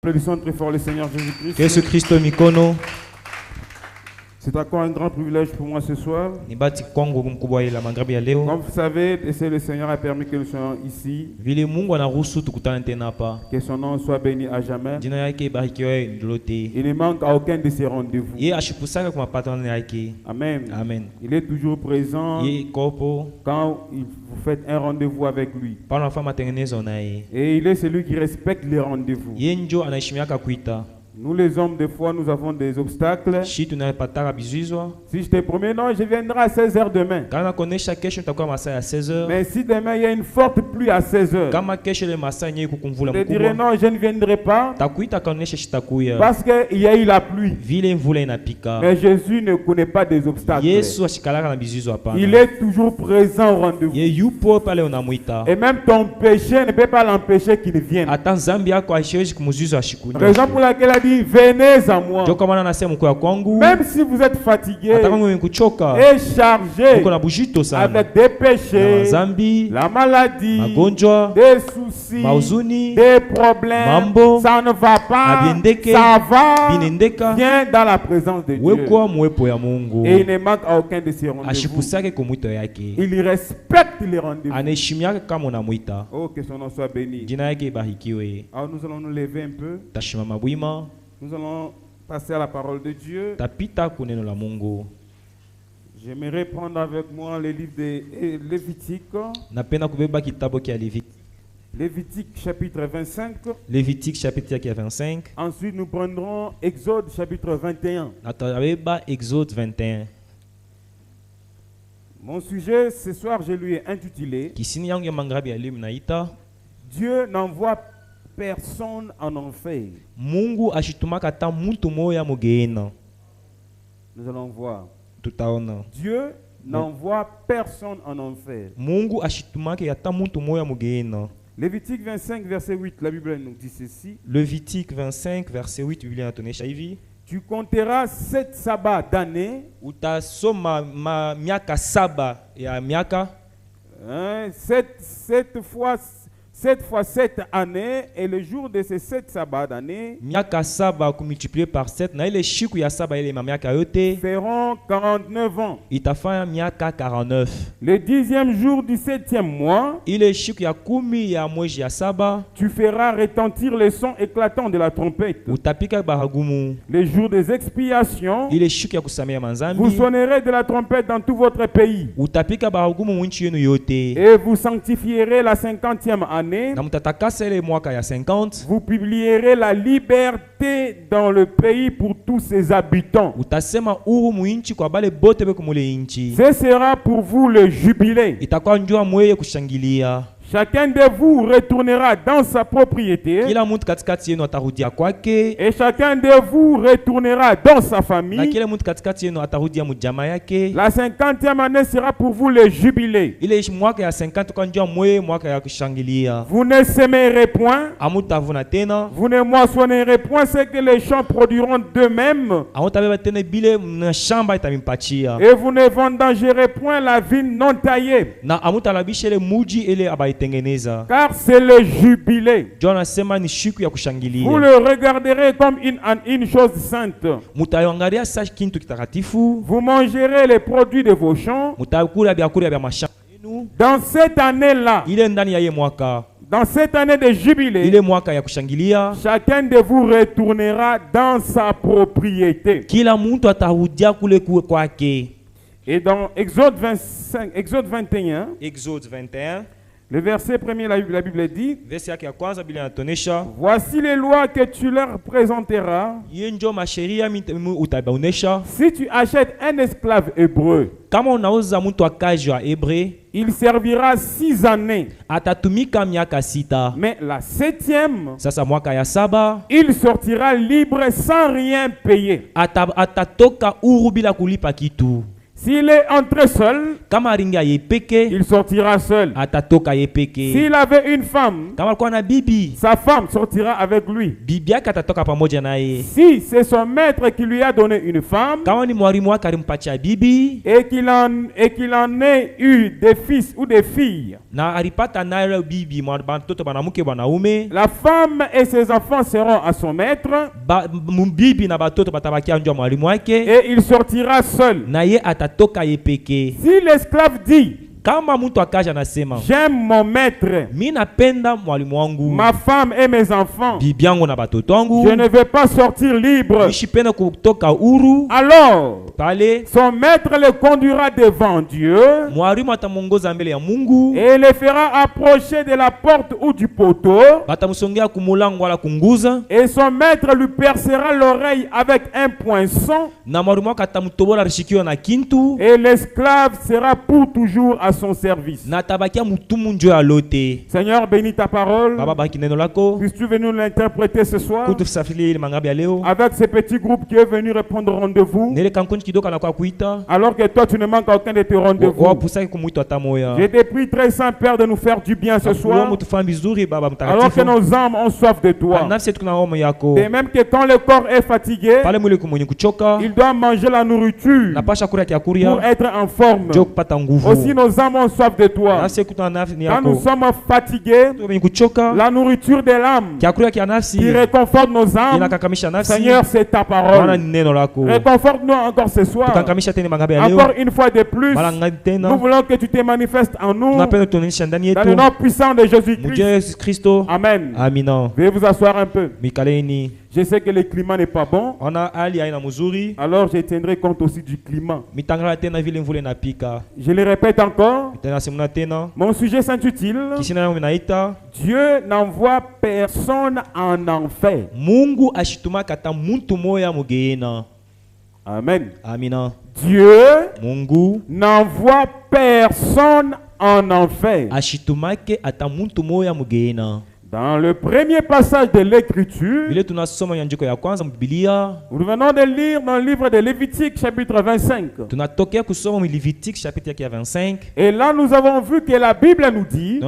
Applaudissons très fort le Seigneur Jésus-Christ. Yesu Kristo mikono. C'est encore un grand privilège pour moi ce soir. Comme vous savez, le Seigneur a permis que nous soyons ici. Que son nom soit béni à jamais. Il ne manque à aucun de ses rendez-vous. Amen. Amen. Il est toujours présent quand vous faites un rendez-vous avec lui. Et il est celui qui respecte les rendez-vous. Nous les hommes, des fois, nous avons des obstacles. Si je te promets, non, je viendrai à 16h demain. Mais si demain il y a une forte pluie à 16h, je dirais non, je ne viendrai pas parce qu'il y a eu la pluie. Mais Jésus ne connaît pas des obstacles. Il est toujours présent au rendez-vous. Et même ton péché ne peut pas l'empêcher qu'il vienne. Raison pour laquelle il a dit venez à moi. Même si vous êtes fatigué et chargé avec des péchés, la maladie, des soucis, des problèmes, ça ne va pas, ça va, viens dans la présence de Dieu. Et il ne manque à aucun de ses rendez-vous. Il respecte les rendez-vous. Oh, que son nom soit béni. Alors nous allons nous lever un peu. Nous allons passer à la parole de Dieu. J'aimerais prendre avec moi le livre de Lévitique. Lévitique chapitre 25. Lévitique chapitre 25. Ensuite, nous prendrons Exode chapitre 21. Exode 21. Mon sujet ce soir, je lui ai intitulé Dieu n'envoie personne en enfer. Mungu ashitumaka ta muntu moya mugenda. Nous allons voir. Tutaona. Dieu n'envoie personne en enfer. Mungu ashitumaka ya ta muntu moya mugenda. Lévitique 25 verset 8, la Bible nous dit ceci. Lévitique 25 verset 8, Biblia inatonesha hivi. Tu compteras 7 sabbats d'année. Utasoma miaka saba ya miaka. 7 fois 7 années, et le jour de ces 7 sabbats d'année multiplié par 7 feront 49 ans. Le 10e jour du 7e mois, tu feras retentir le son éclatant de la trompette. Le jour des expiations, vous sonnerez de la trompette dans tout votre pays. Et vous sanctifierez la 50e année. Vous publierez la liberté dans le pays pour tous ses habitants. Ce sera pour vous le jubilé. Chacun de vous retournera dans sa propriété. Et chacun de vous retournera dans sa famille. La 50e année sera pour vous le jubilé. Vous ne sèmerez point. Vous ne moissonnerez point ce que les champs produiront d'eux-mêmes. Et vous ne vendangerez point la vigne non taillée. Car c'est le jubilé. Vous le regarderez comme une chose sainte. Vous mangerez les produits de vos champs. Dans cette année-là, dans cette année de jubilé, chacun de vous retournera dans sa propriété. Et dans Exode 21, le verset premier, la Bible dit, voici les lois que tu leur présenteras. Si tu achètes un esclave hébreu, il servira 6 années. Mais la 7e, il sortira libre sans rien payer. S'il est entré seul, il sortira seul. S'il avait une femme, sa femme sortira avec lui. Si c'est son maître qui lui a donné une femme et qu'il en ait eu des fils ou des filles, la femme et ses enfants seront à son maître et il sortira seul. Si l'esclave dit, j'aime mon maître, ma femme et mes enfants, je ne vais pas sortir libre, alors son maître le conduira devant Dieu et le fera approcher de la porte ou du poteau, et son maître lui percera l'oreille avec un poinçon, et l'esclave sera pour toujours à son service. Seigneur, bénis ta parole. Puisses-tu venir l'interpréter ce soir avec ce petit groupe qui est venu répondre au rendez-vous, alors que toi tu ne manques aucun de tes rendez-vous. Je te prie très saint Père de nous faire du bien ce soir, alors que nos âmes ont soif de toi. Et même que quand le corps est fatigué, il doit manger la nourriture pour être en forme. Aussi nos âmes ont soif de toi. Quand nous sommes fatigués, la nourriture de l'âme qui réconforte nos âmes, Seigneur, c'est ta parole. Réconforte-nous encore ce soir. Encore une fois de plus, nous voulons que tu te manifestes en nous, dans le nom puissant de Jésus-Christ. Amen. Veuillez vous asseoir un peu. Je sais que le climat n'est pas bon, alors je tiendrai compte aussi du climat. Je le répète encore, mon sujet s'intitule Dieu n'envoie personne en enfer. Amen. Dieu n'envoie personne en enfer. Dans le premier passage de l'écriture, nous venons de lire dans le livre de Lévitique chapitre 25. Et là nous avons vu que la Bible nous dit,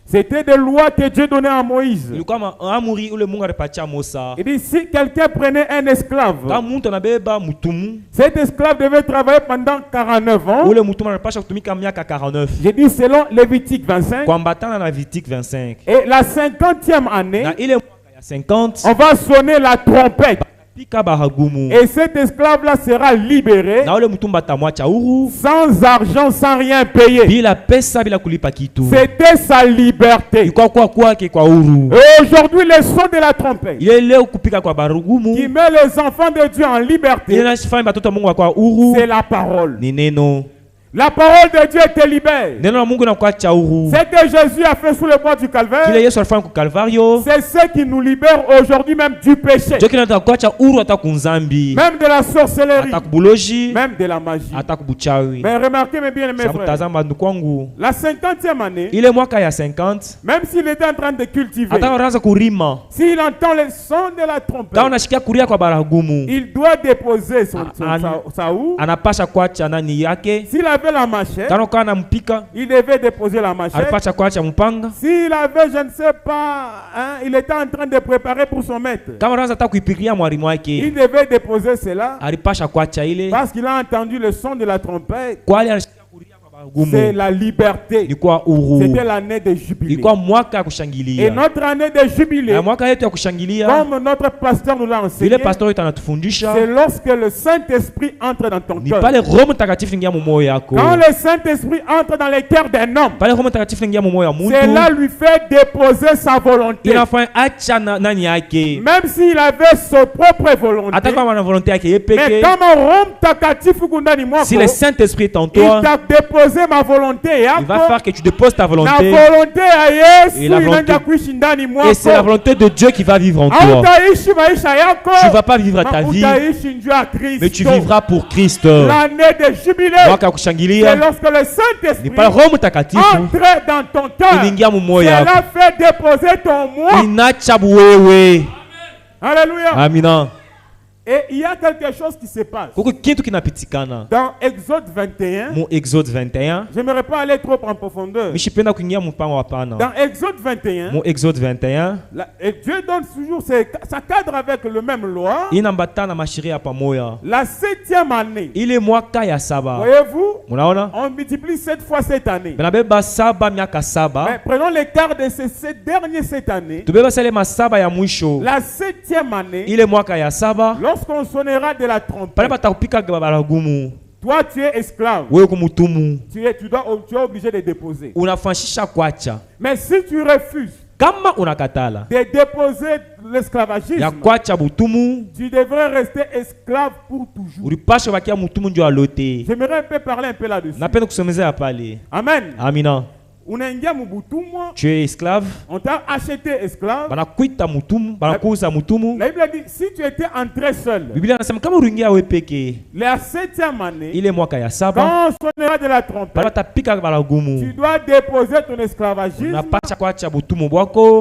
c'était des lois que Dieu donnait à Moïse. Il dit, si quelqu'un prenait un esclave, cet esclave devait travailler pendant 49 ans. J'ai dit selon Lévitique 25. Et la 50e année, on va sonner la trompette. Et cet esclave-là sera libéré sans argent, sans rien payer. C'était sa liberté. Et aujourd'hui, le son de la trompette qui met les enfants de Dieu en liberté, c'est la parole. La parole de Dieu te libère. Ce que Jésus a fait sous le bois du Calvaire, c'est ce qui nous libère aujourd'hui même du péché, même de la sorcellerie, même de la magie. Mais remarquez mes bien mes frères, la 50e année, même s'il était en train de cultiver, s'il entend le son de la trompette, il doit déposer sa houe. S'il avait la machette, il devait déposer la machette. S'il avait, je ne sais pas, il était en train de préparer pour son maître, il devait déposer cela parce qu'il a entendu le son de la trompette. C'est la liberté. C'était l'année de jubilé. Et notre année de jubilé, comme notre pasteur nous l'a enseigné, c'est lorsque le Saint-Esprit entre dans ton cœur. Quand le Saint-Esprit entre dans le cœur d'un homme, cela lui fait déposer sa volonté. Même s'il avait sa propre volonté, mais comme si le Saint-Esprit est en toi, il t'a déposé ma volonté, il va faire que tu déposes ta volonté. Et c'est la volonté de Dieu qui va vivre en toi. Tu ne vas pas vivre ta vie, mais tu vivras pour Christ. L'année de jubilé, c'est lorsque le Saint-Esprit entre dans ton cœur. Cela fait déposer ton moi. Alléluia. Amen. Et il y a quelque chose qui se passe. Dans Exode 21, je n'aimerais pas aller trop en profondeur. Dans Exode 21, Dieu donne toujours, ça cadre avec le même loi. La 7e année. Voyez-vous, on multiplie 7 fois cette année. Mais prenons l'écart de ces 7 derniers 7 années. La 7e année. Lorsqu'on sonnera de la trompette, toi tu es esclave. Tu es obligé de déposer. Mais si tu refuses de déposer l'esclavagisme, tu devrais rester esclave pour toujours. J'aimerais un peu parler un peu là-dessus. Amen. Amina. Tu es esclave. On t'a acheté esclave. La Bible dit si tu étais entré seul. La 7e année. Quand on sonnera de la trompette, tu dois déposer ton esclavagisme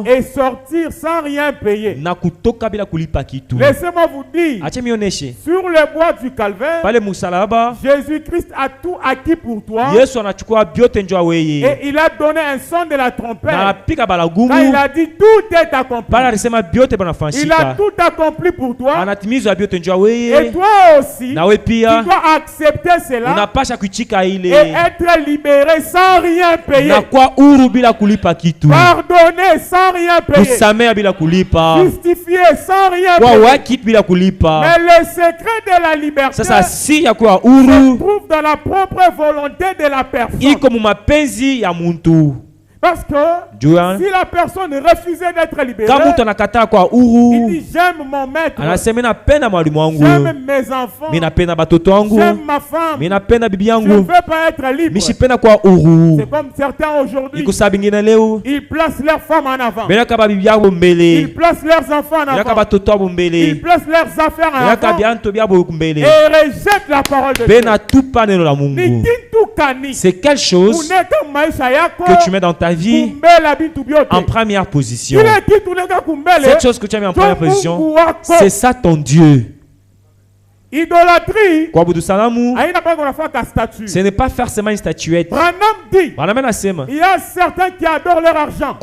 et sortir sans rien payer. Laissez-moi vous dire, sur le bois du calvaire, Jésus-Christ a tout acquis pour toi. Et il a donné un son de la trompette. Quand il a dit tout est accompli. Il a tout accompli pour toi. Et toi aussi, tu dois accepter cela et être libéré sans rien payer. Pardonner sans rien payer. Justifier sans rien payer. Mais le secret de la liberté se trouve dans la propre volonté de la personne. Parce que si la personne refusait d'être libérée, il dit j'aime mon maître, j'aime mes enfants, j'aime ma femme, je ne veux pas être libre. C'est comme certains aujourd'hui, ils placent leurs femmes en avant, ils placent leurs enfants en avant, ils placent leurs affaires en avant et rejettent la parole de Dieu. C'est quelque chose que tu mets dans ta vie en première position. Cette chose que tu as mis en première position, c'est ça ton Dieu. Idolâtrie, ce n'est pas forcément une statuette. Il y a certains qui adorent leur argent.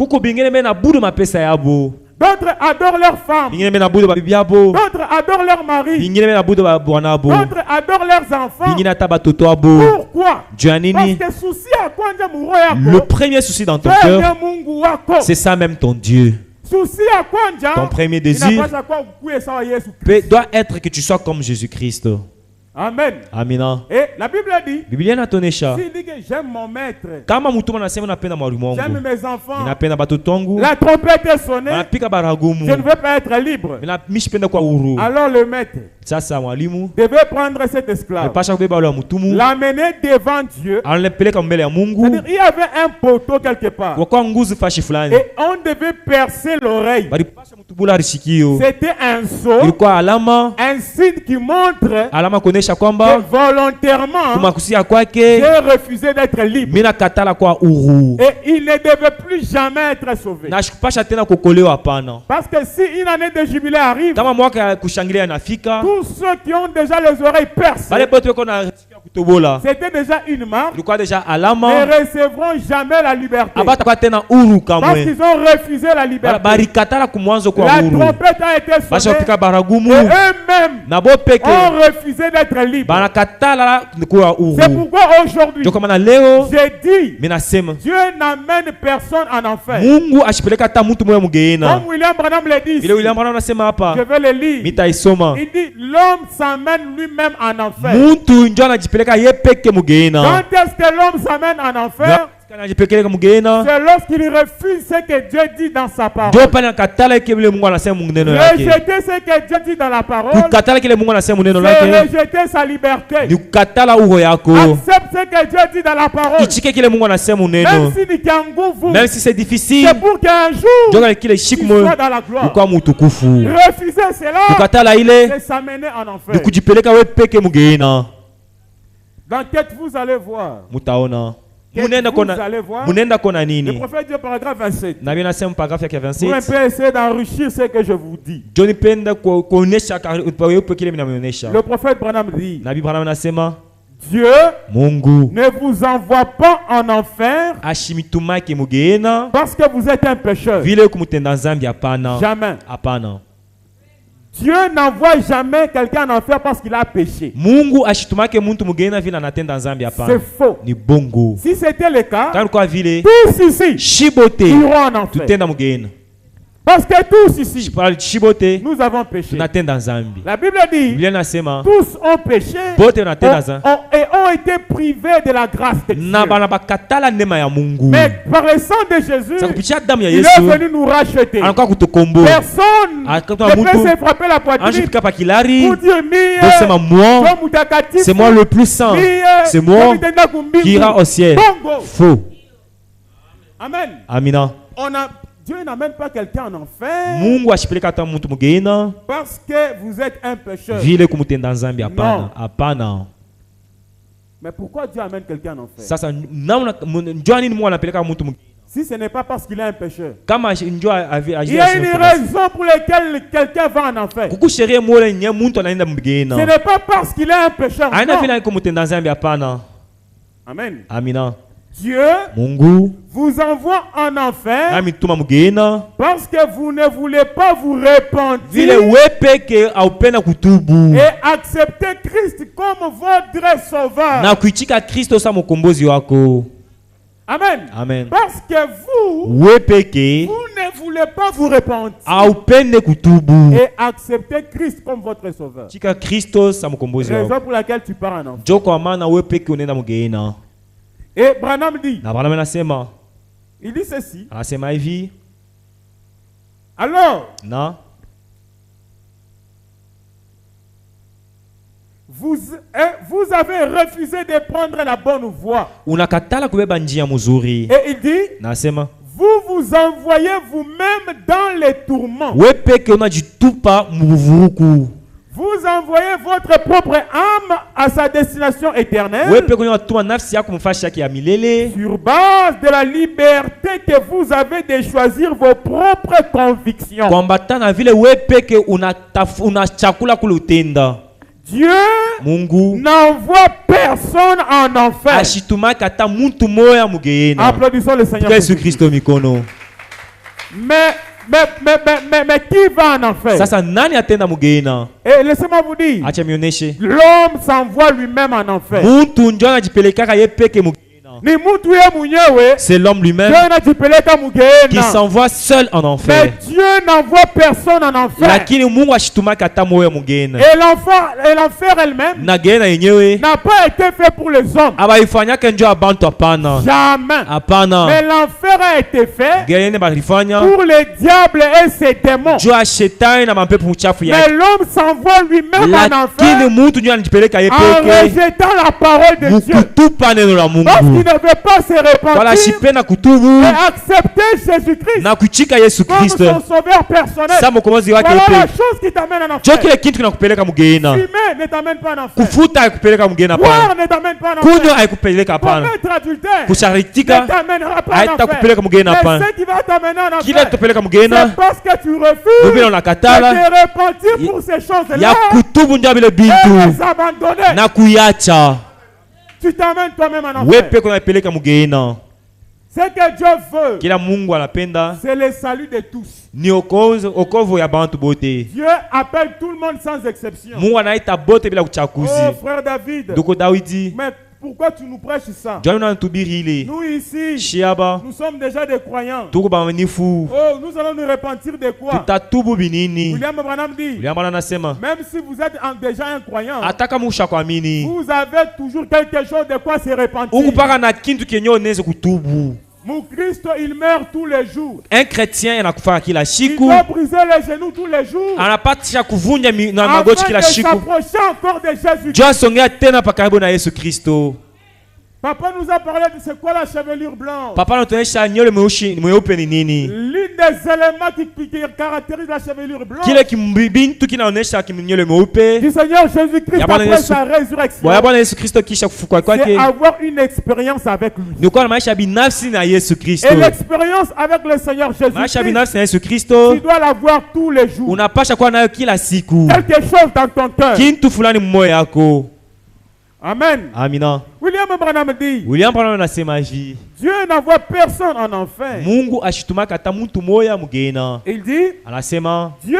D'autres adorent leurs femmes. D'autres adorent leur mari. D'autres adorent leurs enfants. Pourquoi? Parce que le premier souci dans ton cœur, c'est ça même ton Dieu. Ton premier désir doit être que tu sois comme Jésus-Christ. Amen. Amina. Et la Bible dit, Bibiliana tonesha. S'il dit que j'aime mon maître, j'aime mes enfants, la trompette est sonnée, je ne veux pas être libre. Alors le maître devait prendre cet esclave, l'amener devant Dieu. C'est-à-dire, il y avait un poteau quelque part et on devait percer l'oreille. C'était un sceau, un signe qui montre que volontairement j'ai refusé d'être libre et il ne devait plus jamais être sauvé. Parce que si une année de jubilé arrive, tous ceux qui ont déjà les oreilles percées, c'était déjà une marque, ne recevront jamais la liberté parce qu'ils ont refusé la liberté. La trompette a été sonnée et eux-mêmes ont refusé d'être libres. C'est pourquoi aujourd'hui j'ai dit Dieu n'amène personne en enfer. Comme William Branham le dit, je vais le lire. Il dit l'homme s'amène lui-même en enfer. Quand est-ce que l'homme s'amène en enfer? C'est lorsqu'il refuse ce que Dieu dit dans sa parole. Rejeter ce que Dieu dit dans la parole, c'est rejeter sa liberté. Accepte ce que Dieu dit dans la parole. Même si c'est difficile, c'est pour qu'un jour il soit dans la gloire. Refuser cela, c'est s'amener en enfer. Dans quête, vous allez voir Vous allez voir. Le prophète dit au paragraphe 27. Vous pouvez essayer d'enrichir ce que je vous dis. Le prophète Branham dit, Dieu ne vous envoie pas en enfer parce que vous êtes un pécheur. Jamais. Dieu n'envoie jamais quelqu'un en enfer parce qu'il a péché. C'est faux. Si c'était le cas, tous ici iront en enfer. Parce que tous ici, nous avons péché. La Bible dit, tous ont péché et ont été privés de la grâce de Dieu. Mais par le sang de Jésus, il est venu nous racheter. Personne ne peut se frapper la poitrine pour dire, c'est moi le plus saint, c'est moi qui ira au ciel. Faux. Amen. Amina. Dieu n'amène pas quelqu'un en enfer parce que vous êtes un pécheur. Non. Mais pourquoi Dieu amène quelqu'un en enfer? Si ce n'est pas parce qu'il est un pécheur. Il y a une raison pour laquelle quelqu'un va en enfer. Ce n'est pas parce qu'il est un pécheur. Non. Amen. Amina. Dieu vous envoie en enfer parce que vous ne voulez pas vous repentir et accepter Christ comme votre sauveur. Amen. Amen. Parce que vous ne voulez pas vous repentir et accepter Christ comme votre sauveur. Raison pour laquelle tu pars en enfer. Et Branham dit, il dit ceci. Alors, vous avez refusé de prendre la bonne voie. Et il dit, vous envoyez vous-même dans les tourments. Vous envoyez votre propre âme à sa destination éternelle sur base de la liberté que vous avez de choisir vos propres convictions. Dieu n'envoie personne en enfer. Applaudissons le Seigneur. Mais qui va en enfer? Et laissez-moi vous dire, l'homme s'envoie lui-même en enfer. C'est l'homme lui-même qui s'envoie seul en enfer. Mais Dieu n'envoie personne en enfer. Et l'enfer elle-même n'a pas été fait pour les hommes. Jamais. Mais l'enfer a été fait pour les diables et ses démons. Mais l'homme s'envoie lui-même en enfer en rejetant la parole de Dieu. Parce qu'il ne veut pas se repentir et accepter Jésus-Christ comme son sauveur personnel. Voilà la chose qui t'amène en enfer. Fumer ne t'amène pas en enfer. Boire ne t'amène pas en enfer. Commettre adultère ne t'amènera pas en enfer. Mais ce qui va t'amener en enfer, c'est parce que tu refuses de te repentir pour ces choses-là et les abandonner. Tu t'amènes toi-même en enfer. Ce que Dieu veut, c'est le salut de tous. Dieu appelle tout le monde sans exception. Oh frère David, mais pourquoi tu nous prêches ça? Nous ici, nous sommes déjà des croyants. Oh, nous allons nous repentir de quoi? William Branham dit, même si vous êtes déjà un croyant, vous avez toujours quelque chose de quoi se repentir. Mon Christ, il meurt tous les jours. Un chrétien il doit briser les genoux tous les jours afin de s'approcher encore de Jésus-Christ. Papa nous a parlé de c'est quoi la chevelure blanche. Papa anatuonyesha nywele mweupe ni nini. L'une des éléments qui caractérise la chevelure blanche. Kile kimbintu kinaonyesha nywele mweupe. Du Seigneur Jésus-Christ après sa résurrection. Bwana Yesu Kristo kisha kufufuka kwake. C'est avoir une expérience avec lui. Ni kuwa na maisha binafsi na Yesu Kristo. Et l'expérience avec le Seigneur Jésus-Christ. Maisha binafsi na Yesu Kristo. Tu dois l'avoir tous les jours. Unapasha kuwa nayo kila siku. Quelque chose dans ton cœur. Kintu fulani mmoyo yako. Amen. Amina. William Branham dit. William Branham anasema hivi. Dieu n'envoie personne en enfer. Mungu ashitumaka hata mtu moya mugena. Il dit. Anasema. Dieu.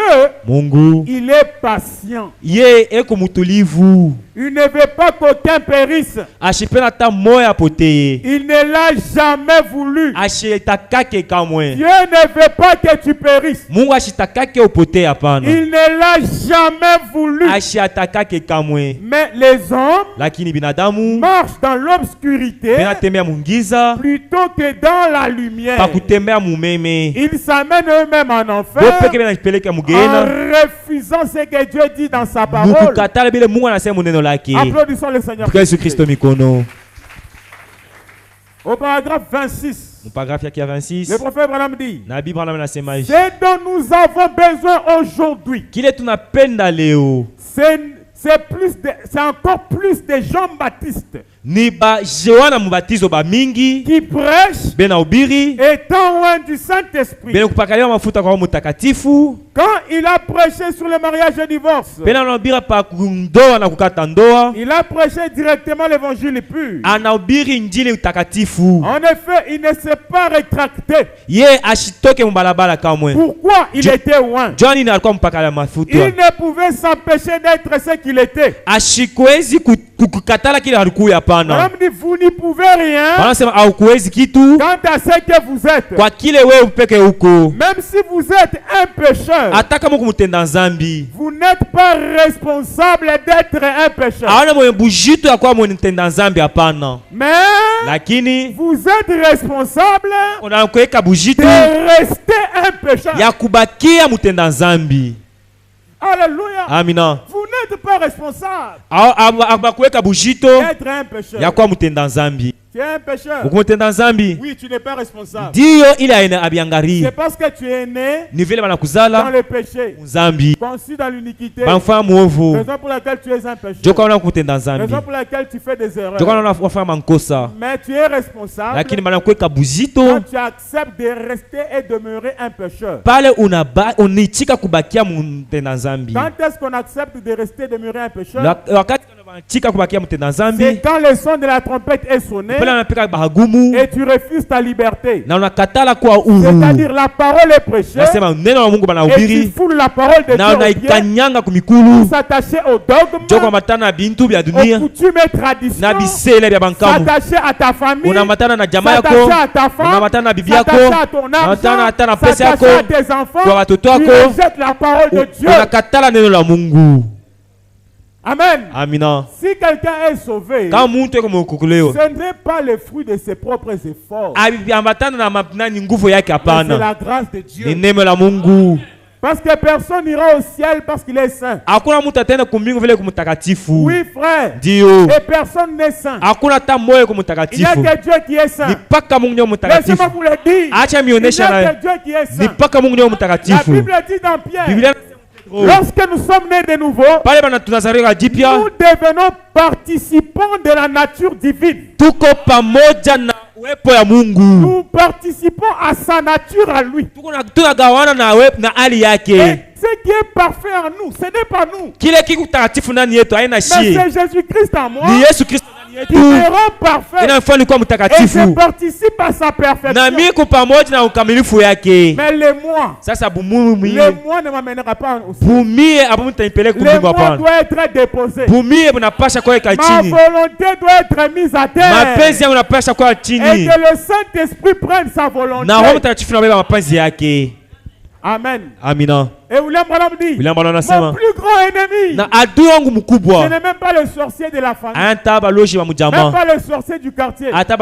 Mungu. Il est patient. Ye eko mutulivu. Il ne veut pas qu'aucun périsse. Ashipena hata moya poteye. Il ne l'a jamais voulu. Ashitakake kamwe. Dieu ne veut pas que tu périsses. Mungu ashitakake upoteye hapana. Il ne l'a jamais voulu. Ashitakake kamwe. Mais les hommes. Lakini binadamu. Marchent dans l'obscurité. Benatembea mungiza. Plutôt que dans la lumière. Pakutembea mumeme. Ils s'amènent eux-mêmes en enfer. En refusant ce que Dieu dit dans sa parole. Applaudissons le Seigneur. Au paragraphe 26. Le prophèt Branham dit. Ce dont nous avons besoin aujourd'hui. C'est encore plus de Jean-Baptiste. Ni ba Joana mubatizo ba mingi qui prêche bena ubiri étant loin du Saint-Esprit. Bena kupakalia mafuta kwa mutakatifu. Quand il a prêché sur le mariage et le divorce, bena nobira pa kundoa na kukata ndoa, il a prêché directement l'évangile pur. Anahubiri injili utakatifu. En effet, il ne s'est pas rétracté. Ye ashitoke mbalabala kamwe. Pourquoi il était loin? Johnny na alikuwa mpakala mafuta. Il ne pouvait s'empêcher d'être ce qu'il était. Ashikwezi kukatala kile alikuwa. Même dit, vous n'y pouvez rien quant à ce que vous êtes. Même si vous êtes un pécheur, vous n'êtes pas responsable d'être un pécheur. Mais vous êtes responsable de rester un pécheur. Alléluia. Amina. Vous n'êtes pas responsable d'être un pécheur. Tu es un pécheur. Oui, tu n'es pas responsable. C'est parce que tu es né dans le péché, conçu dans l'iniquité. Raison pour laquelle tu es un pécheur. Raison pour laquelle tu fais des erreurs. Mais tu es responsable quand tu acceptes de rester et demeurer un pécheur. Quand est-ce qu'on accepte de rester et demeurer un pécheur? C'est quand le son de la trompette est sonné et tu refuses ta liberté. C'est-à-dire la parole est prêchée et tu foules la parole de Dieu pour s'attacher au dogme, aux coutumes et traditions, s'attacher à ta famille, s'attacher à ta femme, s'attacher à ton argent, s'attacher à tes enfants. Tu rejettes la parole de Dieu. Amen. Amina. Si quelqu'un est sauvé, ce n'est pas le fruit de ses propres efforts. C'est la grâce de Dieu. Parce que personne n'ira au ciel parce qu'il est saint. Oui, frère. Et personne n'est saint. Il n'y a que Dieu qui est saint. Laissez-moi vous le dire. Il n'y a que Dieu qui est saint. La Bible dit dans Pierre. Lorsque nous sommes nés de nouveau, nous devenons participants de la nature divine. Nous participons à sa nature à lui. Et ce qui est parfait en nous, ce n'est pas nous. Mais c'est Jésus-Christ en moi qui me rend parfait. Et je participe à sa perfection. Mais le moi ne m'amènera pas aussi. Le moi doit être déposé. Ma volonté doit être mise à terre. Et que le Saint-Esprit prenne sa volonté. Amen. Amina. Et William Branham dit, mon plus grand ennemi, ce n'est même pas le sorcier de la famille, même pas le sorcier du quartier, mais mon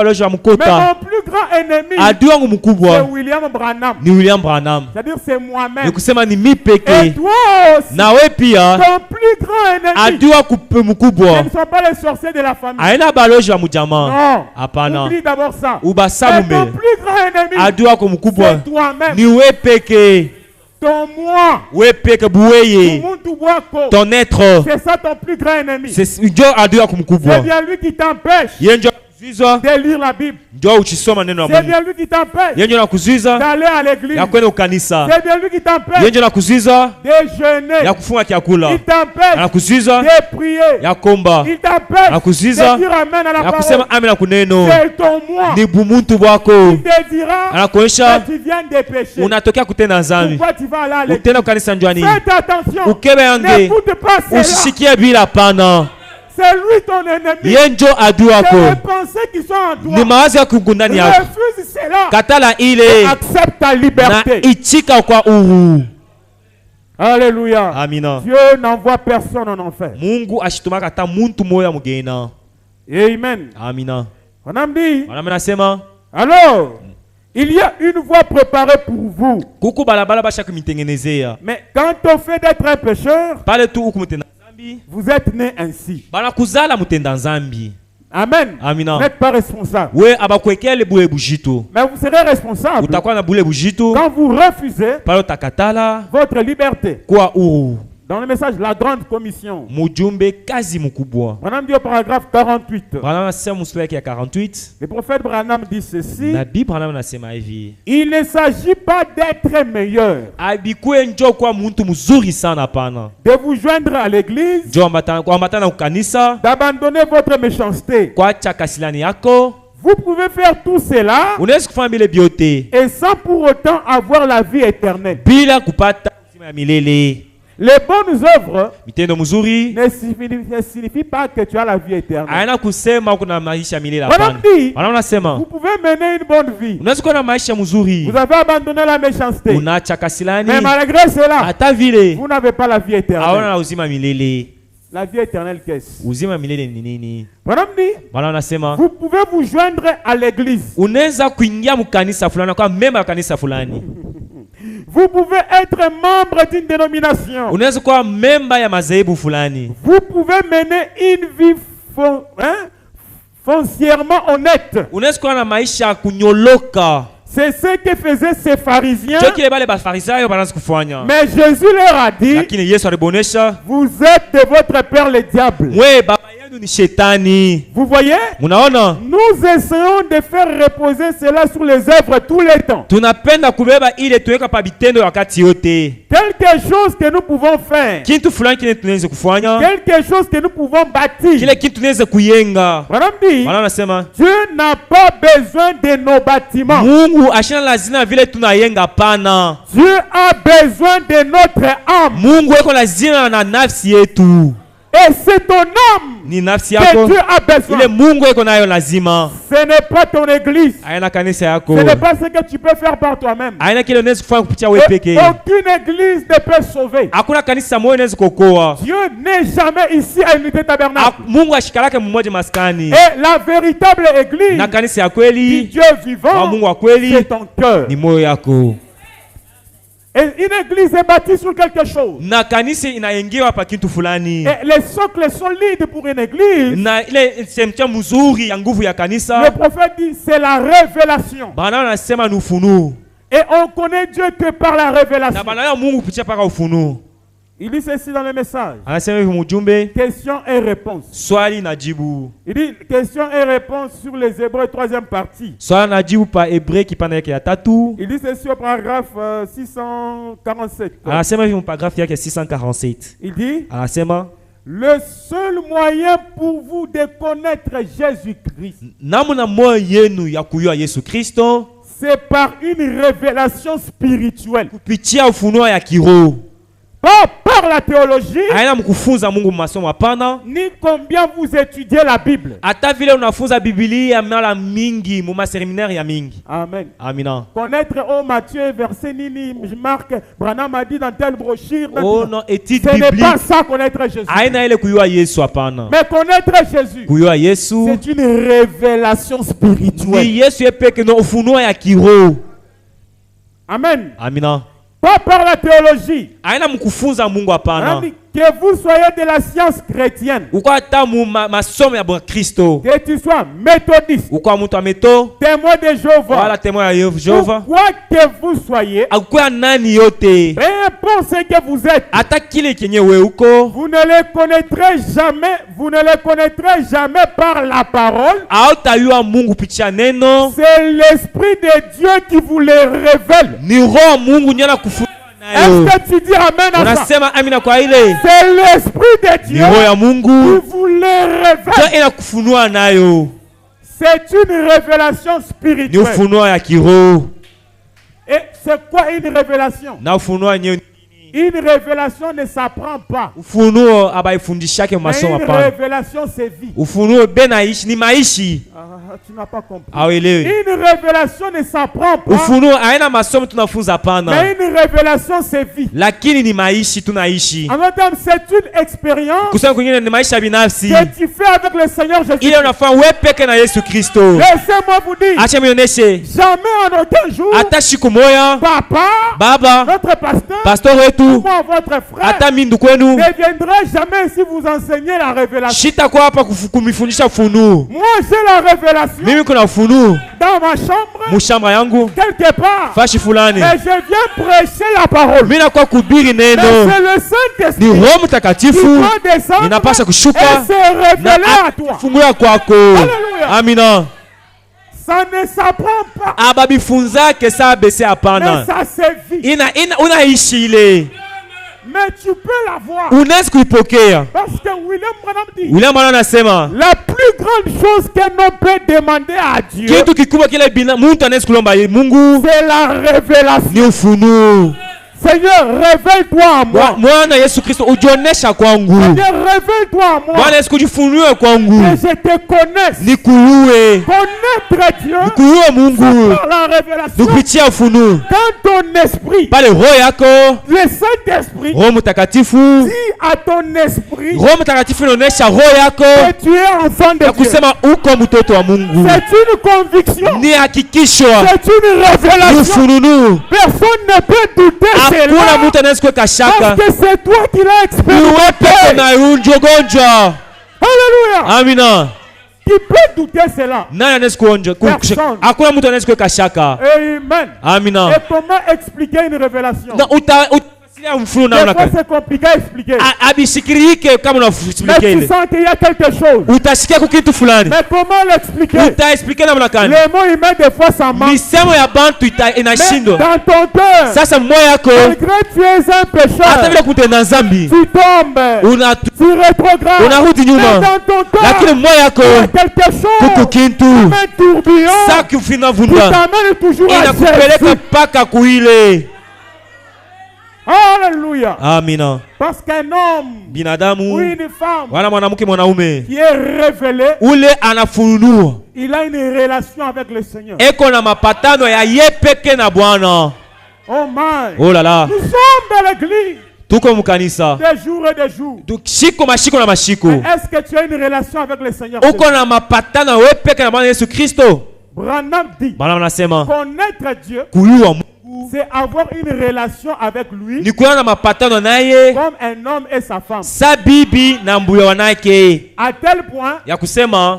plus grand ennemi, c'est William Branham. C'est-à-dire c'est moi-même. Et toi aussi, ton plus grand ennemi. Adua mkubwa. Ce ne sont pas les sorciers de la famille. Aina baloji wa mujama. Non. Hapana. Oublie d'abord ça. Ubasamume. Ton plus grand ennemi. Adua mkubwa. C'est toi-même. Ni wewe peke. Ton moi. Wewe peke buweye. Ton être. C'est ça ton plus grand ennemi. C'est ndio adua mkubwa. C'est bien lui qui t'empêche de lire la Bible. C'est bien lui qui t'empêche d'aller à l'église. C'est bien lui qui t'empêche de jeûner. Il t'empêche de prier. Il t'empêche de dire amen à la parole. C'est ton moi. Il te dira que tu viens de pécher. Pourquoi tu vas aller à l'église? Faites attention. N'écoute pas cela. C'est lui ton ennemi. C'est les pensées qui sont en toi. Refuse cela. Et accepte ta liberté. Alléluia. Amina. Dieu n'envoie personne en enfer. Amen. Amina. On a dit. Alors, il y a une voie préparée pour vous. Mais quand on fait d'être un pécheur, vous êtes né ainsi. Amen. Amina. Vous n'êtes pas responsable. Mais vous serez responsable quand vous refusez votre liberté. Dans le message, la grande commission. Branham dit au paragraphe 48. Le prophète Branham dit ceci. Il ne s'agit pas d'être meilleur. De vous joindre à l'église. D'abandonner votre méchanceté. Vous pouvez faire tout cela et sans pour autant avoir la vie éternelle. Les bonnes œuvres ne signifient pas que tu as la vie éternelle. Vous pouvez mener une bonne vie. Vous avez abandonné la méchanceté. Mais malgré cela, vous n'avez pas la vie éternelle. La vie éternelle, qu'est-ce? Vous pouvez vous joindre à l'église. Vous pouvez être membre d'une dénomination. Vous pouvez mener une vie foncièrement honnête. C'est ce que faisaient ces pharisiens. Mais Jésus leur a dit, vous êtes de votre père le diable. Vous voyez? Nous essayons de faire reposer cela sur les œuvres tout le temps. Quelque chose que nous pouvons faire. Quelque chose que nous pouvons bâtir. Madame dit, Dieu n'a pas besoin de nos bâtiments. Dieu a besoin de notre âme. Et c'est ton âme que Dieu a besoin. Ce n'est pas ton église. Ce n'est pas ce que tu peux faire par toi-même. Aucune église ne peut sauver. Dieu n'est jamais ici à Unité Tabernacle. Et la véritable église du Dieu vivant, c'est ton cœur. Et une église est bâtie sur quelque chose. Et les socles solides pour une église. Le prophète dit c'est la révélation. Et on connaît Dieu que par la révélation. Il dit ceci dans le message. Question et réponse. Il dit question et réponse sur les Hébreux 3e partie. Il dit ceci au paragraphe 647. Il dit le seul moyen pour vous de connaître Jésus-Christ, c'est par une révélation spirituelle. Pas par la théologie, ni combien vous étudiez la Bible. Amen. Amina. Connaître Matthieu, verset Nini, Marc, Branham a dit dans telle brochure. Ce n'est pas ça connaître Jésus. Mais connaître Jésus, c'est une révélation spirituelle. Amen. Amina. Pas par la théologie. Aina mkufunza Mungu hapana. Que vous soyez de la science chrétienne. Que tu sois méthodiste. Témoin de Jéhovah. Quoi que vous soyez. Peu importe ce que vous êtes. Vous ne les connaîtrez jamais. Vous ne les connaîtrez jamais par la parole. C'est l'Esprit de Dieu qui vous les révèle. Est-ce que tu dis amen à ça? C'est l'Esprit de Dieu qui vous les révèle. C'est une révélation spirituelle. Et c'est quoi une révélation? Une révélation ne s'apprend pas. Mais une révélation c'est vie. Tu n'as pas compris. Une révélation ne s'apprend pas. Mais une révélation c'est vie. En d'autres termes, c'est une expérience que tu fais avec le Seigneur Jésus. Laissez-moi vous dire, jamais en aucun jour Papa, notre pasteur, ou votre frère ne viendra jamais si vous enseignez la révélation. Moi j'ai la révélation dans ma chambre, quelque part, mais je viens prêcher la parole. Mais c'est le Saint-Esprit qui doit descendre et se révéler à toi. Alléluia. Amina. Ça ne s'apprend pas. Mais ça c'est vie. Mais tu peux l'avoir. Parce que William Branham dit, la plus grande chose qu'un homme peut demander à Dieu, c'est la révélation. Seigneur, révèle-toi à moi. Seigneur, révèle-toi à moi. Que je te connaisse. Connaître Dieu, c'est par la révélation. Quand ton esprit, le Saint-Esprit, dit à ton esprit que tu es enfant de Dieu. C'est une conviction. C'est une révélation. Personne ne peut douter. Parce que c'est toi qui l'as expérimenté. Alléluia. Amina. Qui peut douter cela? Personne. Amen. Amina. Et comment expliquer une révélation? C'est compliqué à expliquer. Mais tu sens qu'il y a quelque chose. Mais comment l'expliquer? Le mot humain des fois ça marche. Mais dans ton cœur, malgré que tu es un pécheur, tu tombes, tu rétrogrades. Mais dans ton cœur, il y a quelque chose, comme un tourbillon qui t'amène toujours à Jésus. Alléluia. Amina. Parce qu'un homme ou une femme qui est révélé, il a une relation avec le Seigneur. Oh my. Oh là là. Nous sommes dans l'église. Des jours et des jours. Est-ce que tu as une relation avec le Seigneur? Branham dit, connaître Dieu, c'est avoir une relation avec lui comme un homme et sa femme. À tel point,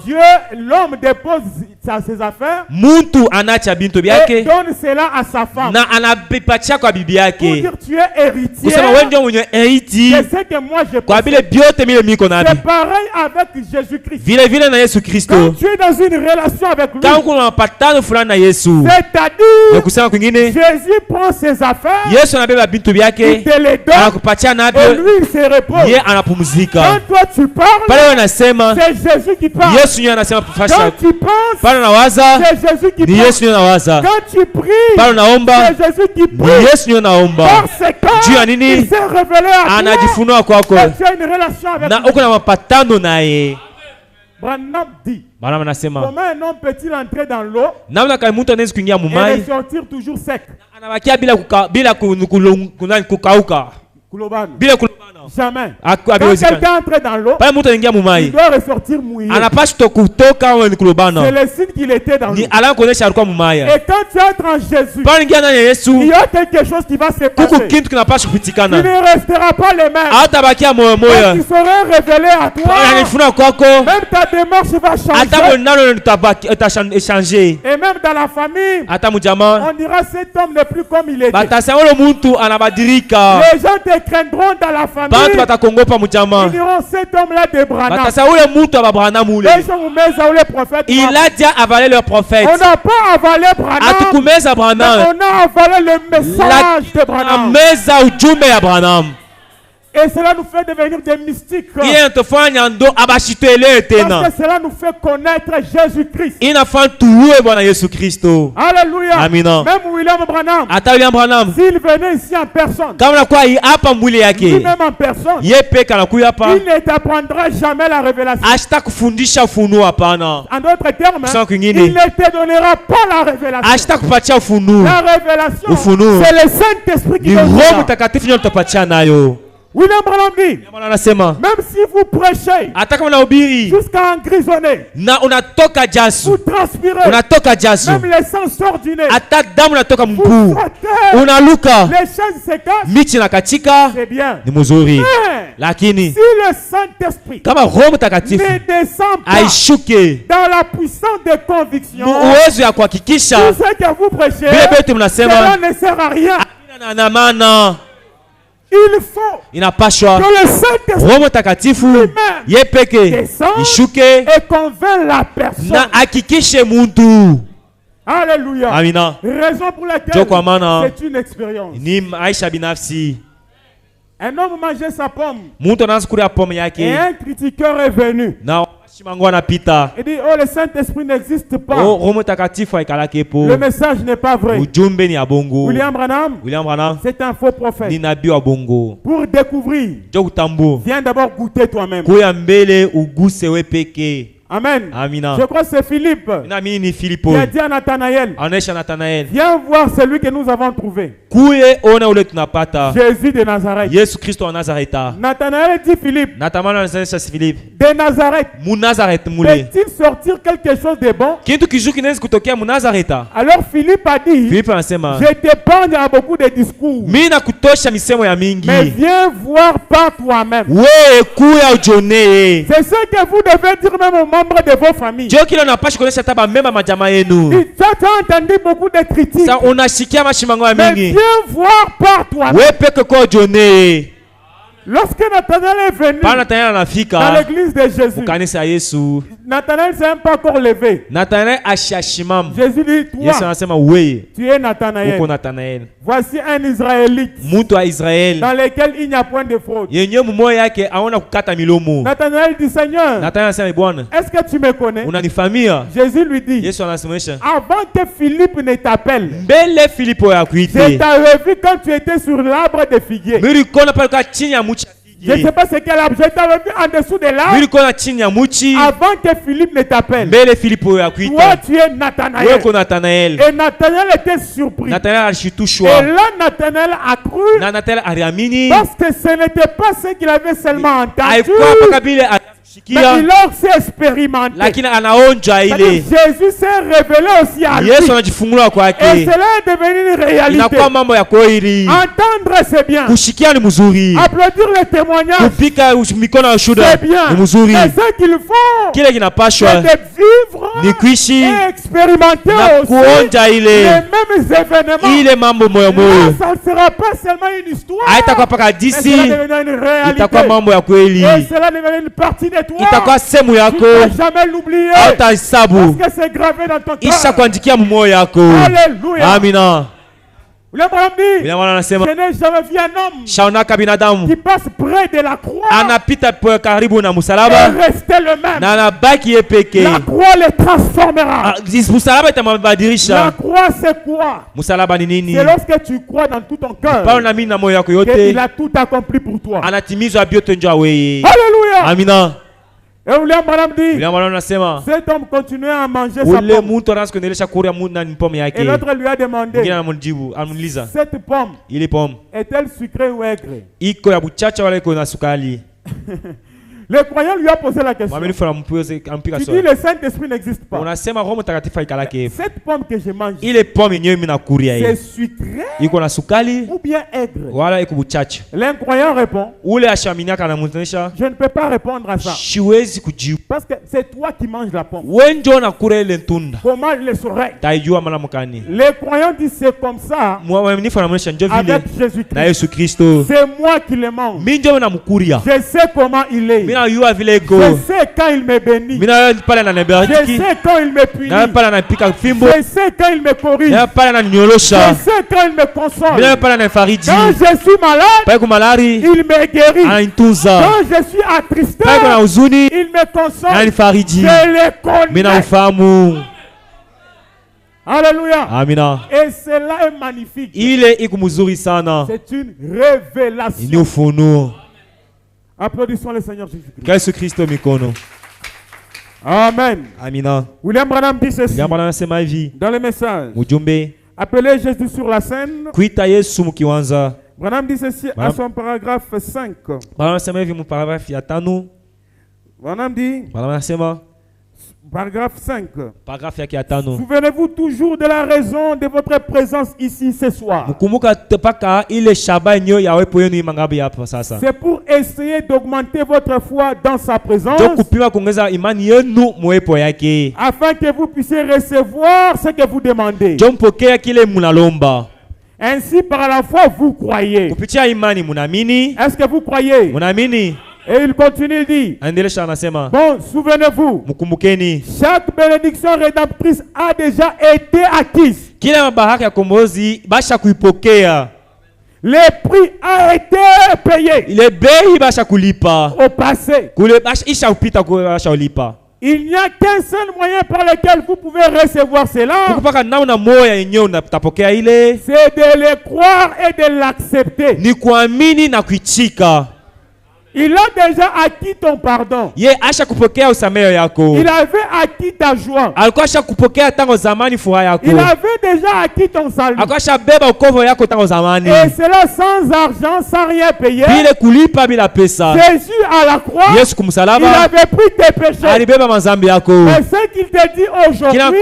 Dieu, l'homme dépose ses affaires et donne cela à sa femme. Pour dire tu es héritier de ce que moi je possède. C'est pareil avec Jésus-Christ. Quand tu es dans une relation avec lui, c'est-à-dire Jésus prend ses affaires, il te les donne et lui il se repose. Quand toi tu parles, c'est Jésus qui parle. Quand tu penses, c'est Jésus qui parle. Quand tu pries, c'est Jésus qui prie. Parce que il s'est révélé à toi, tu as une relation avec lui. Branham dit, comment un homme peut-il entrer dans l'eau et sortir toujours sec? Jamais. Quand quelqu'un entre dans l'eau, il doit ressortir mouillé. C'est le signe qu'il était dans l'eau. Et quand tu entres en Jésus, il y a quelque chose qui va se passer. Tu ne resteras pas les mêmes. Quand tu seras révélé à toi, même ta démarche va changer. Et même dans la famille, on dira cet homme n'est plus comme il était. Les gens te craindront dans la famille. Ils diront cet homme-là de Branham. Les gens vous mettent à les prophètes. Il a déjà avalé leur prophète. On n'a pas avalé Branham. Mais on a avalé le message de Branham. Et cela nous fait devenir des mystiques. Parce que cela nous fait connaître Jésus-Christ. Alléluia. Amina. Même William Branham, s'il venait ici en personne, lui-même en personne, il ne t'apprendra jamais la révélation. En d'autres termes, il ne te donnera pas la révélation. La révélation, c'est le Saint-Esprit qui donne. William Branham dit, même si vous prêchez jusqu'à engrisonner, vous transpirez, même les sang sort du nez, vous frottez, les chaînes se cassent, c'est bien. Mais si le Saint-Esprit ne descend pas dans la puissance de conviction, tout ce que vous prêchez, cela ne sert à rien. Il faut il n'a pas choix. Que le Saint-Esprit lui-même descende et convainc la personne. Alléluia. Amina. Raison pour laquelle c'est une expérience. Un homme mangeait sa pomme. Et un critiqueur est venu. Il dit, oh, le Saint-Esprit n'existe pas. Le message n'est pas vrai. William Branham, c'est un faux prophète. Pour découvrir, viens d'abord goûter toi-même. Amen. Amina. Je crois que c'est Philippe qui a dit à Nathanaël, viens voir celui que nous avons trouvé. Jésus de Nazareth. Nathanaël dit Philippe, de Nazareth, peut-il sortir quelque chose de bon? Alors Philippe a dit, je t'épargne à beaucoup de discours, mais viens voir par toi-même. C'est ce que vous devez dire même au membres de vos familles. Tu as entendu beaucoup de critiques, mais viens voir par toi-même. Lorsque Nathanaël est venu dans l'église de Jésus, Nathanaël ne s'est même pas encore levé. Jésus dit, toi, tu es Nathanaël. Voici un Israélite dans lequel il n'y a point de fraude. Nathanaël dit, Seigneur, est-ce que tu me connais? Jésus lui dit, avant que Philippe ne t'appelle, je t'avais vu quand tu étais sur l'arbre de figuier. Je ne sais pas c'est quel arbre. Je t'avais vu en dessous de l'arbre avant que Philippe ne t'appelle. Toi, tu es Nathanaël. Et Nathanaël était surpris. Et là, Nathanaël a cru parce que ce n'était pas ce qu'il avait seulement entendu, mais il s'est expérimenté. Jésus s'est révélé aussi à lui. Et cela est devenu une réalité. Entendre, c'est bien. Applaudir le témoignage, c'est bien. Mais ce qu'il faut, c'est de vivre et expérimenter aussi les mêmes événements. Là, ça ne sera pas seulement une histoire, mais cela deviendra une réalité. Et cela deviendra une partie de toi. Tu ne vas jamais l'oublier parce que c'est gravé dans ton cœur. Alléluia. Amina. William Branham dit, je n'ai jamais vu un homme qui passe près de la croix et rester le même. La croix le transformera. La croix, c'est quoi? C'est lorsque tu crois dans tout ton cœur qu'il a tout accompli pour toi. Alléluia. Alléluia. Et William Branham dit, anasema cet homme continuait à manger sa pomme. Et l'autre lui a demandé, cette pomme est-elle sucrée ou aigre? Le croyant lui a posé la question. Tu dis le Saint-Esprit n'existe pas. Cette pomme que je mange, c'est sucré ou bien aigre? L'incroyant répond, je ne peux pas répondre à ça. Parce que c'est toi qui manges la pomme. Comment je le saurais? Le croyant dit, c'est comme ça avec Jésus-Christ. C'est moi qui le mange. Je sais comment il est. Je sais quand il me bénit. Je sais quand il me punit. Je sais quand il me corrige. Je sais quand il me console. Quand je suis malade, il me guérit. Quand je suis attristé, il me console. Je le connais. Alléluia. Amina. Et cela est magnifique. C'est une révélation. Applaudissons le Seigneur Jésus-Christ. Amen. Amina. William Branham dit ceci dans le message. Appelez Jésus sur la scène. Branham dit ceci à son paragraphe 5. Branham dit, paragraphe 5. Souvenez-vous toujours de la raison de votre présence ici ce soir. C'est pour essayer d'augmenter votre foi dans sa présence, afin que vous puissiez recevoir ce que vous demandez. Ainsi, par la foi, vous croyez. Est-ce que vous croyez? Et il continue, il dit, bon, souvenez-vous, chaque bénédiction rédemptrice a déjà été acquise. Le prix a été payé au passé. Il n'y a qu'un seul moyen par lequel vous pouvez recevoir cela. C'est de le croire et de l'accepter. Il a déjà acquis ton pardon. Il avait acquis ta joie. Il avait déjà acquis ton salut. Et cela sans argent, sans rien payer. Jésus à la croix, il avait pris tes péchés. Mais ce qu'il te dit aujourd'hui, c'est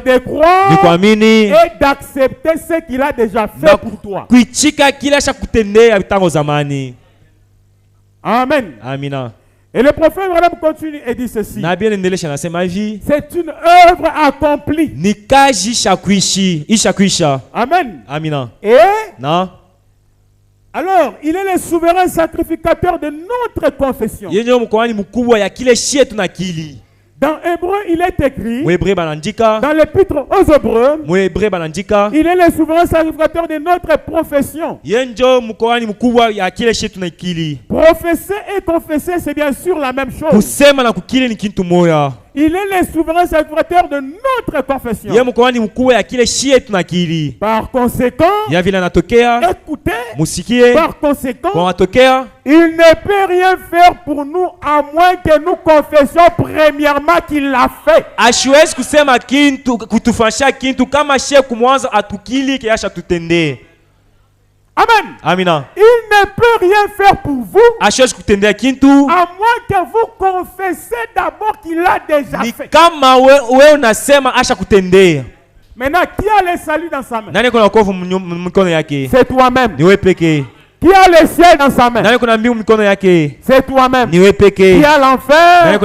de croire et d'accepter ce qu'il a déjà fait pour toi. Amen. Amina. Et le prophète Branham continue et dit ceci. C'est une œuvre accomplie. Amen. Amina. Et alors, il est le souverain sacrificateur de notre confession. Dans Hébreu, il est écrit, dans l'épître aux Hébreux, il est le souverain sacrificateur de notre profession. Professer et confesser, c'est bien sûr la même chose. Il est le souverain sacrificateur de notre confession. Par conséquent, écoutez, par conséquent, il ne peut rien faire pour nous à moins que nous confessions premièrement qu'il l'a fait. Amen. Amina. Il ne peut rien faire pour vous à moins que vous confessez d'abord qu'il l'a déjà fait. Maintenant, qui a le salut dans sa main? C'est toi-même. Qui a le ciel dans sa main? C'est toi-même. Qui a l'enfer?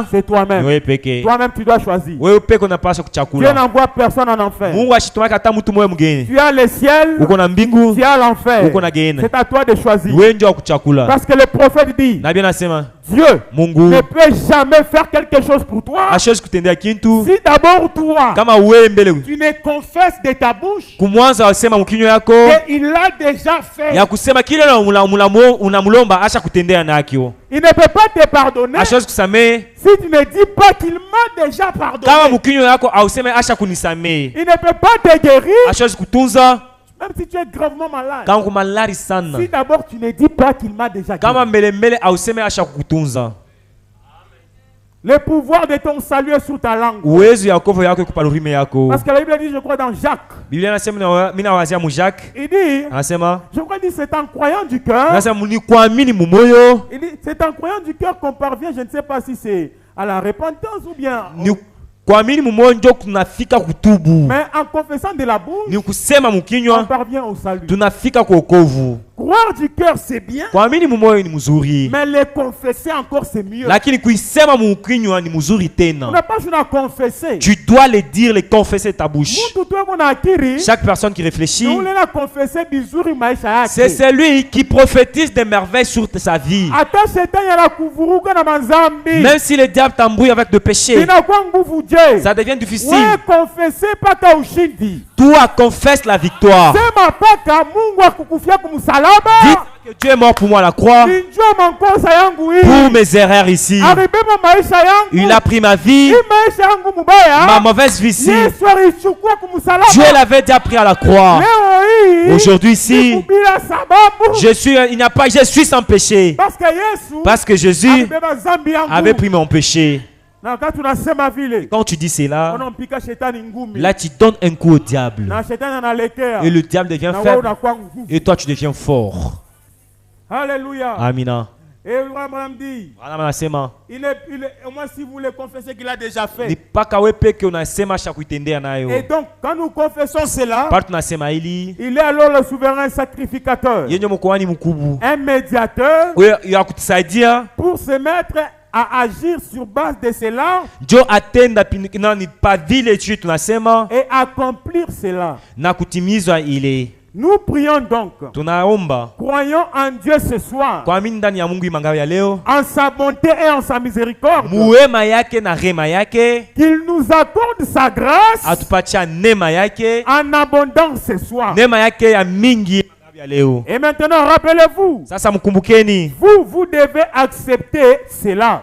C'est toi-même. Toi-même, tu dois choisir. Dieu n'envoie personne en enfer. Tu as le ciel, tu as l'enfer. C'est à toi de choisir. Parce que le prophète dit, Dieu ne peut jamais faire quelque chose pour toi si d'abord toi, tu ne confesses de ta bouche qu'il l'a déjà fait. Il ne peut pas te pardonner si tu ne dis pas qu'il m'a déjà pardonné. Il ne peut pas te guérir même si tu es gravement malade. Si d'abord tu ne dis pas qu'il m'a déjà guéri. Le pouvoir de ton salut est sur ta langue. Uwezo ya wokovu yako iko pa lulimi yako. Parce que la Bible dit, je crois dans Jacques. Biblia inasema mina wazia mu Jacques. Il dit, anasema, je crois que c'est en croyant du cœur. Anasema ni kuamini mu moyo. Il dit, c'est en croyant du cœur qu'on parvient, je ne sais pas si c'est à la repentance ou bien kuamini mu moyo ndio tunafika kutubu. Mais en confessant de la bouche, ni kusema mu kinywa on parvient au salut. Tunafika kwa wokovu. Croire du cœur c'est bien. Kuamini mu moyo ni mzuri. Mais le confesser encore c'est mieux. Lakini kuisema mu kinywa ni mzuri tena. On n'a pas besoin de confesser. Tu dois le dire, le confesser ta bouche. Chaque personne qui réfléchit, c'est celui qui prophétise des merveilles sur sa vie. Même si le diable t'embrouille avec de péchés, ça devient difficile. Toi, confesse la victoire. Dites que Dieu est mort pour moi à la croix, pour mes erreurs ici. Il a pris ma vie, ma mauvaise vie ici. Dieu l'avait déjà pris à la croix. Aujourd'hui ici, je suis sans péché. Parce que Jésus avait pris mon péché. Quand tu dis cela, là tu donnes un coup au diable. Et le diable devient faible. Et toi tu deviens fort. Alléluia. Amina. Et madame dit, au moins si vous le confessez qu'il a déjà fait. Et donc, quand nous confessons cela, il est alors le souverain sacrificateur, un médiateur pour se mettre à agir sur base de cela et accomplir cela. Nous prions donc, croyons en Dieu ce soir, en sa bonté et en sa miséricorde, qu'il nous accorde sa grâce en abondance ce soir. Et maintenant, rappelez-vous, vous devez accepter cela.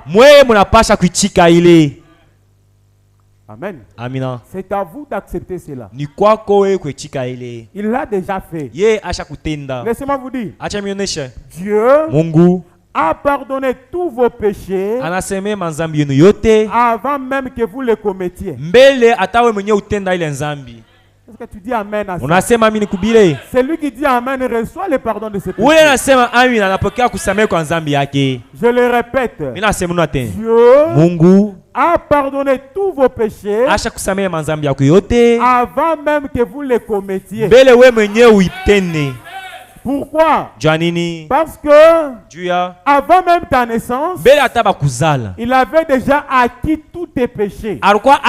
Amen. Amina. C'est à vous d'accepter cela. Il l'a déjà fait. Laissez-moi vous dire. Dieu a pardonné tous vos péchés avant même que vous les commettiez. Est-ce que tu dis Amen à ça? Celui qui dit Amen reçoit le pardon de ses péchés. Je le répète. Dieu a pardonné tous vos péchés avant même que vous les commettiez. Pourquoi? Parce que avant même ta naissance, il avait déjà acquis tous tes péchés. Entre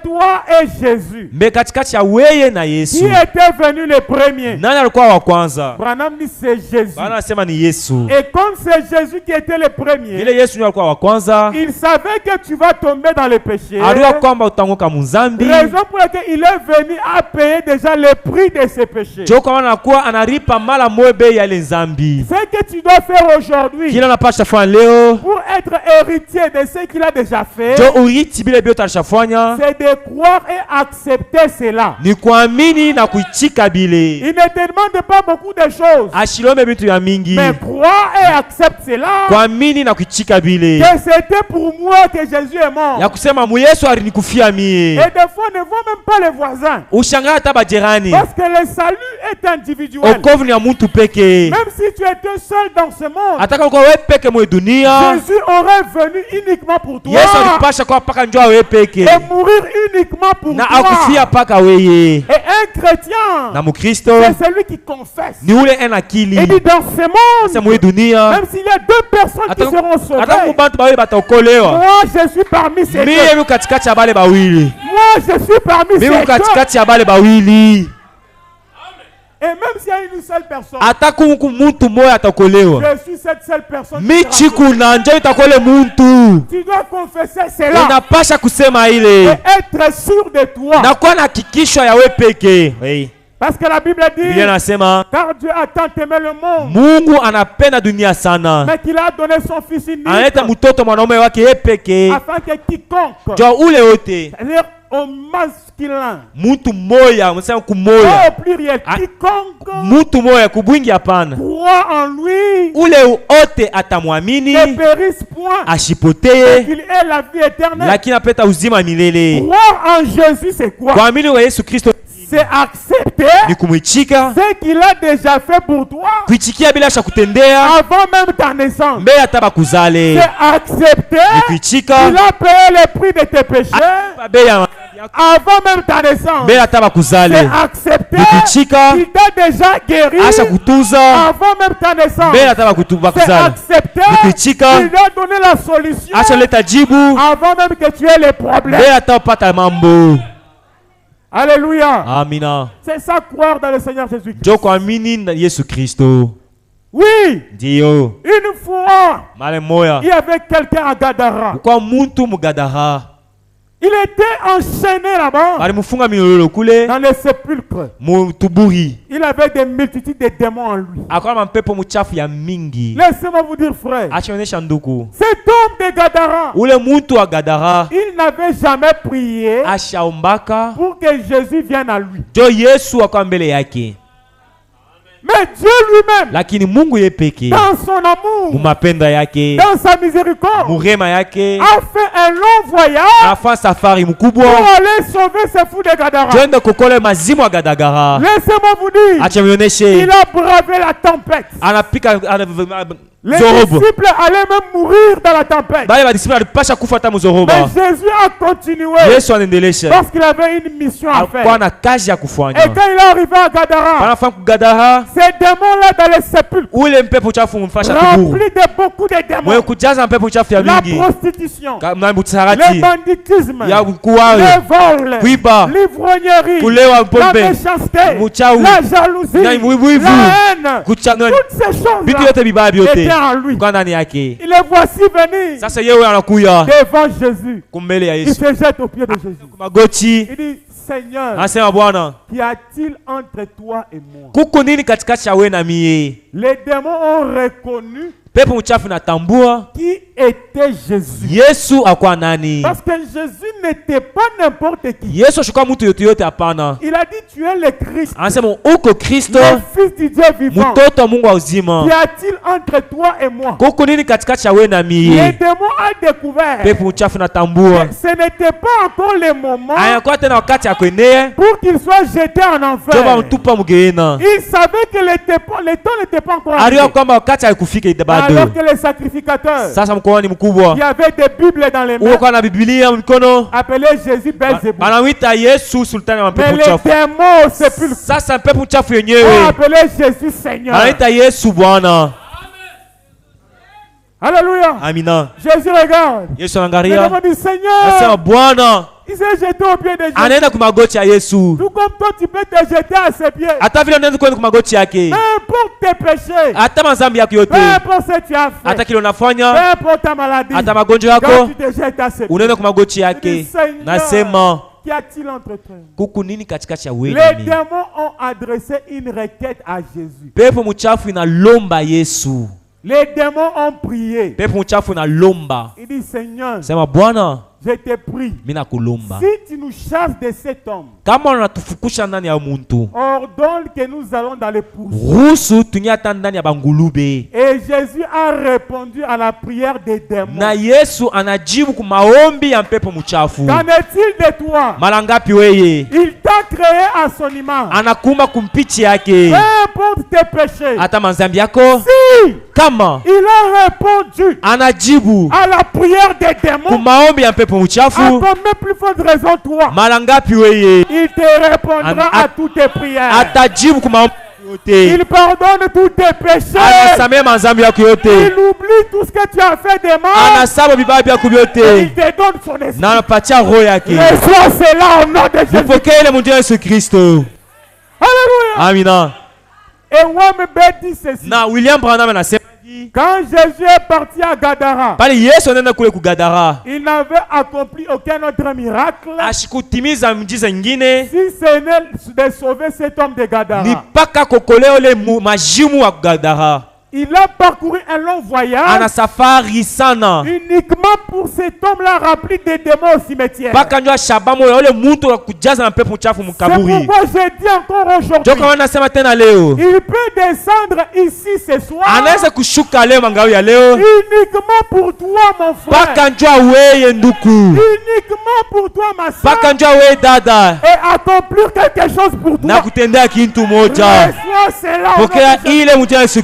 toi et Jésus, qui était venu le premier? Branham dit c'est Jésus. Et comme c'est Jésus qui était le premier, il savait que tu vas tomber dans le péché. Raison pour laquelle il est venu à payer déjà le prix de ses péchés. Ce que tu dois faire aujourd'hui pour être héritier de ce qu'il a déjà fait, c'est de croire et accepter cela. Il ne te demande pas beaucoup de choses, mais crois et accepte cela, que c'était pour moi que Jésus est mort. Et des fois on ne voit même pas les voisins, parce que le salut est individuel. Même si tu étais seul dans ce monde, Jésus aurait venu uniquement pour toi et mourir uniquement pour toi. Et un chrétien, c'est celui qui confesse et dit dans ce monde, même s'il y a deux personnes qui seront sauvées, moi je suis parmi ces deux. Moi je suis parmi ces deux. Et même s'il y a une seule personne, je suis cette seule personne. Tu dois confesser cela et être sûr de toi. Parce que la Bible dit, car Dieu a tant aimé le monde, mais qu'il a donné son Fils unique, afin que quiconque, masculin. Mutu moya, msema kumoya. Au pluriel, quiconque mutu moya kubwingi hapana. croit en lui, ule ote atamwamini ne périsse point, ashipoteye, qu'il ait la vie éternelle. lakini apeta uzima milele. Croire en Jésus, c'est quoi? Kuamini kwa Yesu Kristo c'est accepter ni kumwichika ce qu'il a déjà fait pour toi, kuichikia bila shakutendea avant même ta naissance. mbele hata bakuzale. C'est accepter Ni kuichika qu'il a payé le prix de tes péchés avant même ta naissance. mbele hata bakuzale. C'est accepter Ni kuichika qu'il t'a déjà guéri asha kutuza avant même ta naissance. mbele hata C'est bakuzale. accepter Ni kuichika qu'il a donné la solution asha leta jibu avant même que tu aies les problèmes. mbele hata upata mambo. Alléluia. Amina. C'est ça, croire dans le Seigneur Jésus-Christ. Jo kuamini na Yesu Kristo. Oui. Ndio. Une fois, Male moya. il y avait quelqu'un à Gadara. Kwa muntu mugadara. Il était enchaîné là-bas Balimufunga milolo kule dans les sépulcres. mutuburi. Il avait des multitudes de démons en lui. Akwa mampepo muchafu ya mingi. Laissez-moi vous dire, frère, Achaonesha nduku. cet homme de Gadara, Ule muntu wa Gadara il n'avait jamais prié ashaombaka pour que Jésus vienne à lui. jo Yesu akwa mbele yake. Mais Dieu lui-même, Lakini Mungu ye peke dans son amour, mumapenda yake dans sa miséricorde, murema yake a fait un long voyage afa safari pour mkubwa aller sauver ces fous de Gadara. twende kukole mazimu ya Gadagara. Laissez-moi vous dire, Acha mioneshe il a bravé la tempête. anapika Les zorobo. disciples allaient même mourir dans la tempête. Bale badisiple alipasha kufa hata muzoroba. Mais Jésus a continué Yesu anaendelesha. parce qu'il avait une mission à Alikuwa faire. na kazi ya Et kufanya. quand il est arrivé à Gadara, Panafanya kugadara ces démons-là dans les sépulcres, ule mpepo chafu mfasha kuburu. remplis de beaucoup de Mwe démons, kujaza mpepo chafu ya la mingi. prostitution, Na le butsarati banditisme, ya le kuwale, vol, kuiba, l'ivrognerie, kulewa la pombe, méchanceté, muchawi, la jalousie, na wivu, la haine. kuchana Toutes ces vitu choses-là yote vibaya vyote étaient en lui. kwa ndani yake. Et le voici venir Sasa yewe anakuya devant Jésus. kumbele ya Il Yesu. se jette aux pieds de Jésus. Magoti Il dit, Seigneur, anasema Bwana, qu'y a-t-il entre toi et moi? kuko nini katikati ya wewe na mie? Les démons ont reconnu Pepo mchafu natambua qui était Jésus. Yesu akwa nani. Parce que Jésus n'était pas n'importe qui. Yesu ashukua mtu yote yote hapana. Il a dit, tu es le Christ, Anasema uko Kristo, le Fils du Dieu vivant. mtoto wa Mungu wa uzima. Qu'y a-t-il entre toi et moi? Kuko nini katikati ya wewe na Les mie? démons ont découvert Pepo mchafu natambua. que ce n'était pas encore le moment Ayakuwa tena wakati ya kuenea. pour qu'il soit jeté en Joba enfer. mtupa mgeena. Il savait que le temps n'était pas encore Aliwa arrivé. kwamba wakati haikufika bado. Alors que les sacrificateurs Sasa mkoani mkubwa. qui avaient des Bibles dans les mains Uko na Biblia mkono. appelaient Jésus Belzébuth. Anawita Yesu sultani wa Mais pepo les mchafu. démons au sépulcre Sasa pepo mchafu ont yenyewe appelé Jésus Seigneur. anaita Yesu Bwana. Alléluia. Amina. Jésus regarde. Yesu Les anaangalia. démons disent Anasema Seigneur. Bwana. Il s'est jeté aux pieds de Jésus. Anaenda kwa magoti ya Yesu. Tout comme toi, tu peux te jeter à ses pieds. Hata vile unaenda kwenda kwa magoti yake. Peu importe tes péchés. Hata mazambi yako yote. Peu importe ce que tu as fait. Hata kile Peu unafanya. importe ta maladie. Hata magonjwa Quand yako. tu te jettes à ses pieds. Unaenda kwa magoti yake. Nasema Qu'y a-t-il entre toi? kuku nini katikati ya wewe na Les mimi? démons ont adressé une requête à Jésus. Pepo mchafu inalomba Yesu. Les démons ont prié. Pepo mchafu inalomba. Il dit Seigneur, Sema Bwana, je te prie. mimi nakulomba. Si tu nous chasses de cet homme, Kama unatufukusha ndani ya muntu, ordonne que nous allons dans les poursuites. ruhusu tuingie hata ndani ya bangulube. Et Jésus a répondu à la prière des démons. Na Yesu anajibu kwa maombi ya pepo mchafu. Qu'en est-il de toi? Mara ngapi weye? Il t'a créé à son image. Anakumba kumpichi yake. Peu importe tes péchés. Hata mazambi yako. Si Kama il a répondu anajibu à la prière des kwa démons, maombi ya pepo à mchafu. ton même plus forte raison, toi, Mara ngapi weye? il te répondra An- à toutes tes prières. Atajibu kwa maombi yote. Il pardonne tous tes péchés. Anasamea mazambi yako yote. Il oublie tout ce que tu as fait de mal. Anasaba vibaya vyako Il vyote. te donne son esprit. Na anapatia roho yake. Reçois cela au nom de Jésus. Mpokee ile mtu Yesu Kristo. Alléluia. Amina. Et Wambe dit ceci. Na William Branham anasema Quand Jésus est parti à Gadara, pale Yesu anaenda kule kugadara. il n'avait accompli aucun autre miracle Ashikutimiza mjiza nyingine si ce n'est de sauver cet homme de Gadara. ni paka kokole ole majimu wa kugadara. Il a parcouru un long voyage uniquement pour cet homme-là rempli de démons au cimetière. C'est pourquoi je dis encore aujourd'hui, il peut descendre ici ce soir uniquement pour toi, mon frère, uniquement pour toi, ma soeur, et accomplir quelque chose pour toi. Reçois cela au nom de Jésus.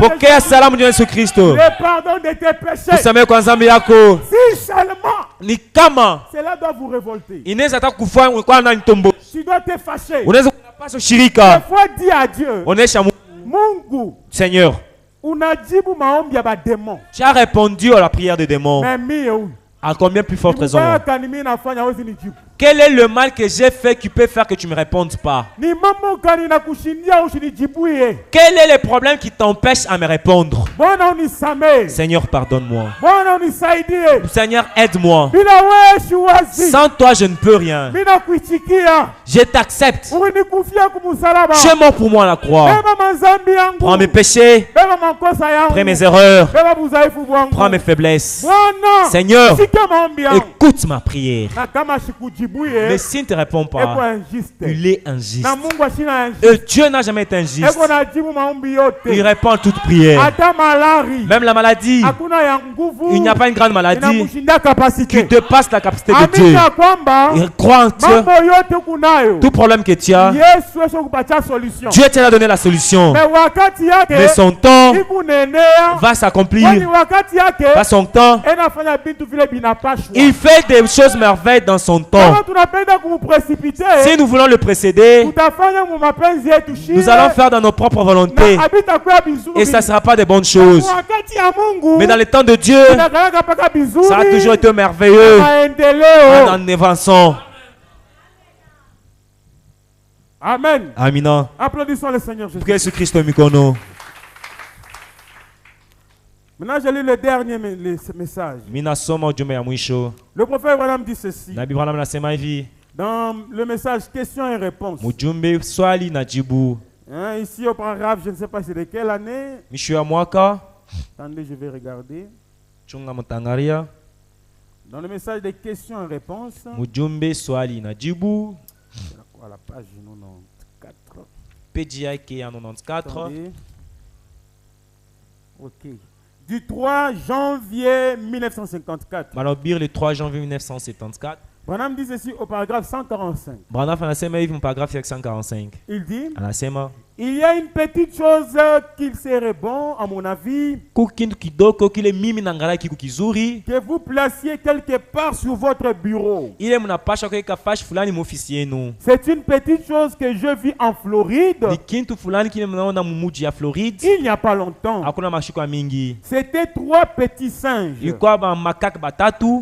Pokea salamu jina Yesu Kristo. Le pardon de tes péchés. Kusamehe kwa dhambi yako. Si seulement ni kama cela doit vous révolter. Inaweza hata kufanya kwa na ntombo. Tu dois te fâcher. Unaweza kunapaswa ushirika. Il faut dire à Dieu. Onesha Mungu. Seigneur. Unajibu maombi ya démons. Tu as répondu à la prière des démons. Mais à combien plus forte raison? Quel est le mal que j'ai fait qui peut faire que tu ne me répondes pas? Quel est le problème qui t'empêche à me répondre? Seigneur, pardonne-moi. Seigneur, aide-moi. Sans toi, je ne peux rien. Je t'accepte. Tu es mort pour moi à la croix. Prends mes péchés. Prends mes erreurs. Prends mes faiblesses. Seigneur, écoute ma prière. Mais s'il ne te répond pas, il est injuste. Et Dieu n'a jamais été injuste. Il répond à toute prière. Même la maladie, il n'y a pas une grande maladie qui dépasse la capacité de Dieu. Il croit en Dieu. Tout problème que tu as, Dieu t'a donné la solution. Mais son temps va s'accomplir. Pas son temps. Il fait des choses merveilleuses dans son temps. Si nous voulons le précéder, nous allons faire dans nos propres volontés. Et ça ne sera pas de bonnes choses. Mais dans le temps de Dieu, ça a toujours été merveilleux. En avançant. Amen. Amina. Applaudissons le Seigneur Jésus. Que Jésus Christ mikono. Maintenant, je lis le dernier message. Le prophète Branham dit ceci. Dans le message questions et réponses. Hein, ici au paragraphe, je ne sais pas c'est de quelle année. Attendez, je vais regarder. Dans le message des questions et réponses. À la page 94. Ok. Du 3 janvier 1954. Le 3 janvier 1974. Branham dit ceci au paragraphe 145. Il dit, il y a une petite chose qu'il serait bon, à mon avis, que vous placiez quelque part sur votre bureau. C'est une petite chose que je vis en Floride. Il n'y a pas longtemps. C'était 3 petits singes.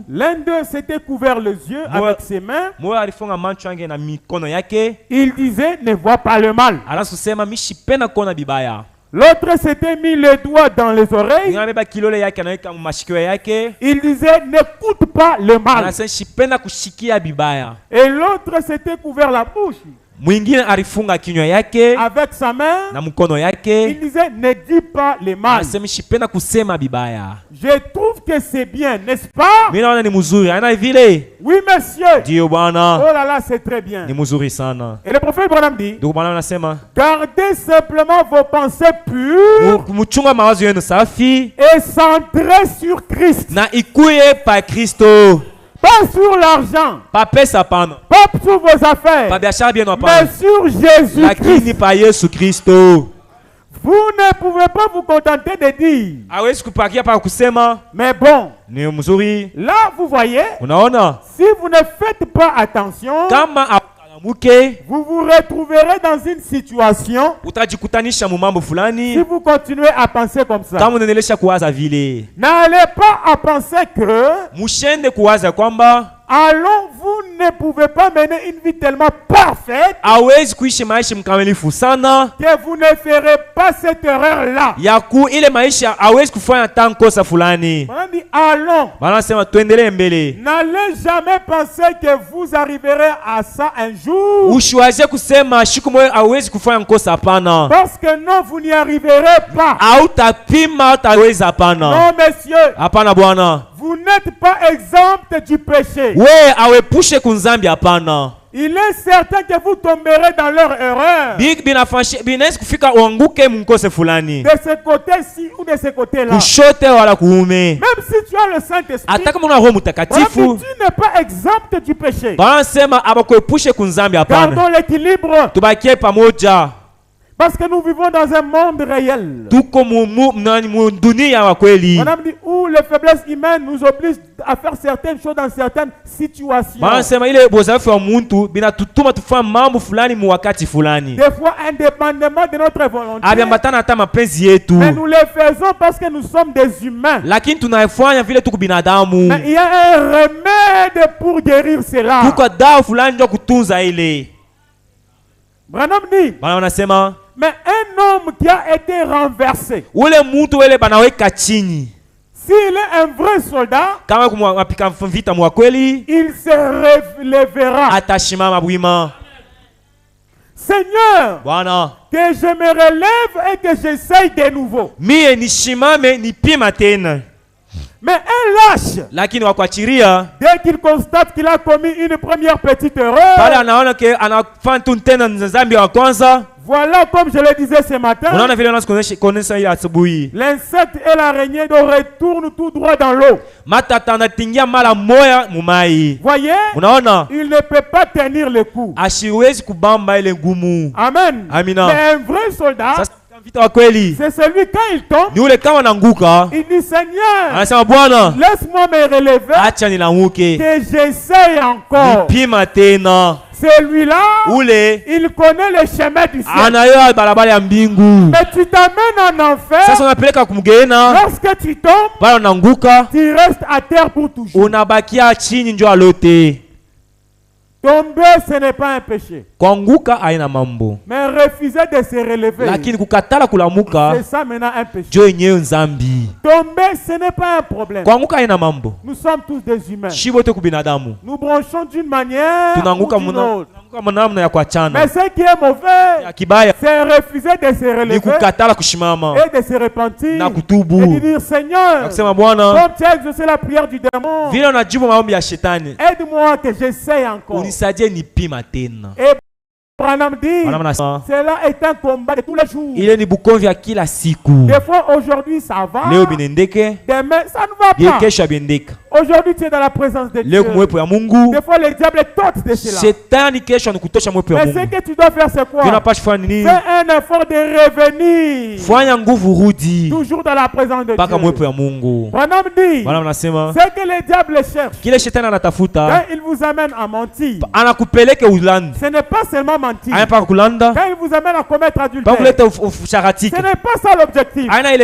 L'un d'eux s'était couvert les yeux avec ses mains. Il disait, ne vois pas le mal. L'autre s'était mis les doigts dans les oreilles. Il disait, n'écoute pas le mal. Et l'autre s'était couvert la bouche. Avec sa main, il disait, ne dis pas le mal. Je trouve que c'est bien, n'est-ce pas? Oui, monsieur. Oh là là, c'est très bien. Et le prophète Branham dit, gardez simplement vos pensées pures et centrez sur Christ. Pas sur l'argent, pas sur vos affaires, mais sur Jésus-Christ. Vous ne pouvez pas vous contenter de dire, mais bon, là vous voyez, si vous ne faites pas attention, vous vous retrouverez dans une situation, si vous continuez à penser comme ça, n'allez pas à penser que allons-vous ne pouvez pas mener une vie tellement parfaite hawezi kuishi maisha mkamilifu sana que vous ne ferez pas cette erreur-là. Yaku ile maisha hawezi kufanya tankosa fulani. Allons. Banasema tuendelee mbele. N'allez jamais penser que vous arriverez à ça un jour. Ushiwaze kusema siku moja hawezi kufanya nkosa hapana. Parce que non, vous n'y arriverez pas. Hautapima hutaweza hapana. Non, messieurs. Hapana bwana. Vous n'êtes pas exempt du péché. We awepushe kunzambi hapana. Il est certain que vous tomberez dans leur erreur. Binaweza kufika uanguke mkose fulani. De ce côté-ci ou de ce côté-là. Kushote wala kuume. Même si tu as le Saint-Esprit. Hata kama una Roho Mtakatifu. Tu n'es pas exempt du péché. Banasema abakuepushe kunzambi hapana. Gardons l'équilibre. Tubakie pamoja. Parce que nous vivons dans un monde réel. Tuko dunia wa kweli. On a dit où les faiblesses humaines nous obligent à faire certaines choses dans certaines situations. Banasema ile bozafu wa muntu binatutuma tufanye mambo fulani mu wakati fulani. Des fois indépendamment de notre volonté. Abiambatana hata mapenzi yetu. Mais nous les faisons parce que nous sommes des humains. Lakini tunaifanya vile tuko binadamu. Mais il y a un remède pour guérir cela. Tuko dawa fulani ndio kutunza ile. Branham dit. Bana wanasema mais un homme qui a été renversé. Ule mtu wele banaweka chini. S'il est un vrai soldat, kama kumapika vita mwa kweli, il se relèvera. Atashimama bwima. Seigneur, Bwana, que je me relève et que j'essaye de nouveau. Mie nishimame nipima tena. Mais un lâche, lakini wakuachiria, dès qu'il constate qu'il a commis une première petite erreur, pale anaona ke anafanya tu tena dhambi ya kwanza. Voilà, comme je le disais ce matin, l'insecte et l'araignée retournent tout droit dans l'eau. Voyez, il ne peut pas tenir le coup. Amen. Amina. Mais un vrai soldat, c'est celui quand il tombe, il dit Seigneur, laisse-moi me relever, que j'essaye encore. Celui-là, il connaît le chemin du ciel. Mais tu t'amènes en enfer. Lorsque tu tombes, tu restes à terre pour toujours. Tomber, ce n'est pas un péché. Mais refuser de se relever, c'est ça maintenant un péché. Tomber, ce n'est pas un problème. Nous sommes tous des humains. Nous branchons d'une manière ou d'une autre. Mais ce qui est mauvais, c'est refuser de se relever et de se repentir et de dire Seigneur, comme tu as exaucé la prière du démon, aide-moi que j'essaye encore. Et Branham dit, cela est un combat de tous les jours. Des fois, aujourd'hui, ça va. Demain, ça ne va pas. Aujourd'hui, tu es dans la présence de Dieu. Des fois, le diable tente de cela. Mais ce que tu dois faire, c'est quoi? Fais un effort de revenir. Toujours dans la présence de Dieu. Branham dit, c'est que le diable cherche. Quand il vous amène à mentir, ce n'est pas seulement mentir. Quand il vous amène à commettre adultère, ce n'est pas ça l'objectif. Quand il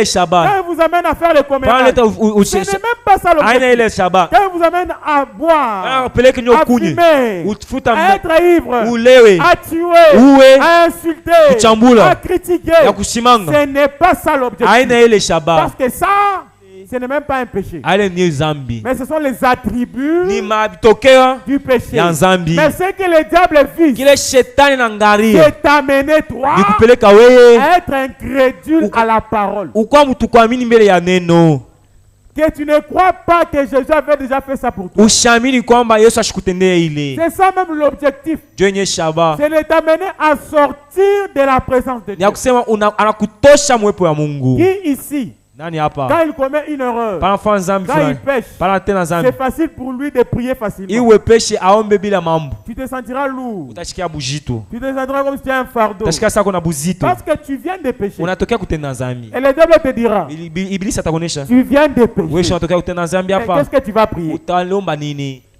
vous amène à faire le commérages, ce n'est même pas ça l'objectif. Quand il vous amène à boire, à fumer, à être ivre, à tuer, à insulter, à critiquer, ce n'est pas ça l'objectif. Parce que ça, ce n'est même pas un péché. Mais ce sont les attributs du péché. Mais ce que le diable vise, c'est t'amener toi à être incrédule à la parole. Que tu ne crois pas que Jésus avait déjà fait ça pour toi. C'est ça même l'objectif. C'est de t'amener à sortir de la présence de Dieu. Qui ici, quand il commet une erreur, quand il pêche, c'est facile pour lui de prier facilement. Tu te sentiras lourd. Tu te sentiras comme si tu as un fardeau. Parce que tu viens de pécher. Et le diable te dira, tu viens de pécher. Qu'est-ce que tu vas prier?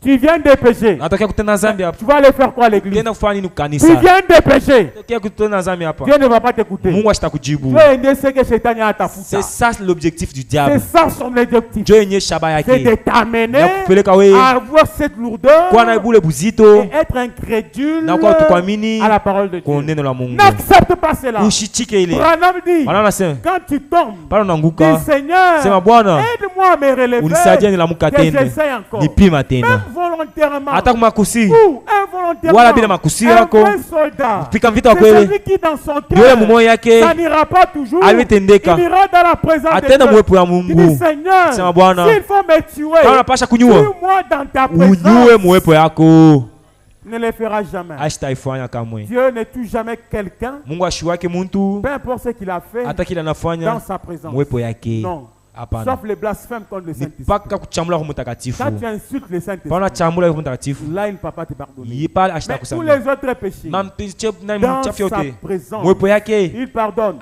Tu viens de pécher. Tu vas aller faire quoi à l'église? Tu viens de pécher. Dieu ne va pas t'écouter. C'est ça l'objectif du diable. C'est ça son objectif. C'est de t'amener à avoir cette lourdeur et être incrédule à la parole de Dieu. N'accepte pas cela. Branham dit, quand tu tombes, dis Seigneur, aide-moi à me relever, que j'essaie encore. Même volontairement ou involontairement, un vrai soldat, c'est celui qui dans son cœur, ça n'ira pas toujours, il ira dans la présence de Dieu. Il dit Seigneur, s'il faut me tuer, tue-moi dans ta présence. Ne le fera jamais. Dieu ne tue jamais quelqu'un, peu importe ce qu'il a fait, dans sa présence. Non. Sauf les blasphèmes contre le Saint-Esprit. Quand tu insultes le Saint-Esprit, là il ne peut pas te pardonner. Mais tous les autres péchés, dans sa présence, il pardonne,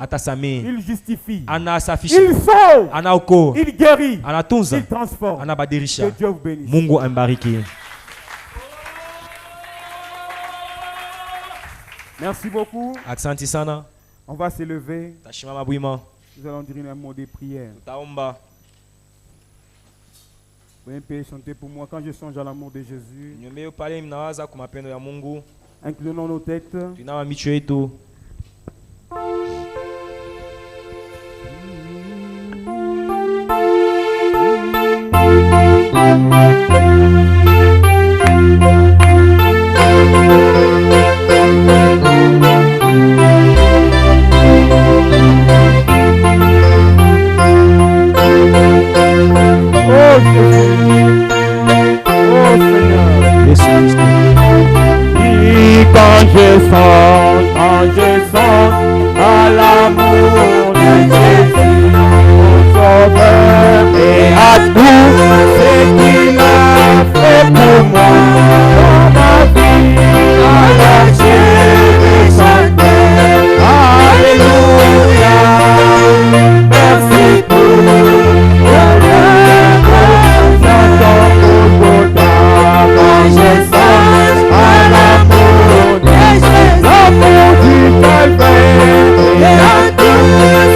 il justifie, il sauve, il guérit, il transforme. Que Dieu vous bénisse. Merci beaucoup. On va s'élever. Nous allons dire un mot de prière. Vous pouvez chanter pour moi quand je songe à l'amour de Jésus. Inclinons nos têtes. Oh Jésus, oh Seigneur, oui, quand je sens à l'amour de Jésus, mon Sauveur, et à tout ce qu'il a fait pour moi, dans ma vie, à la chair chanter, alléluia, merci pour Calvaire, et à tous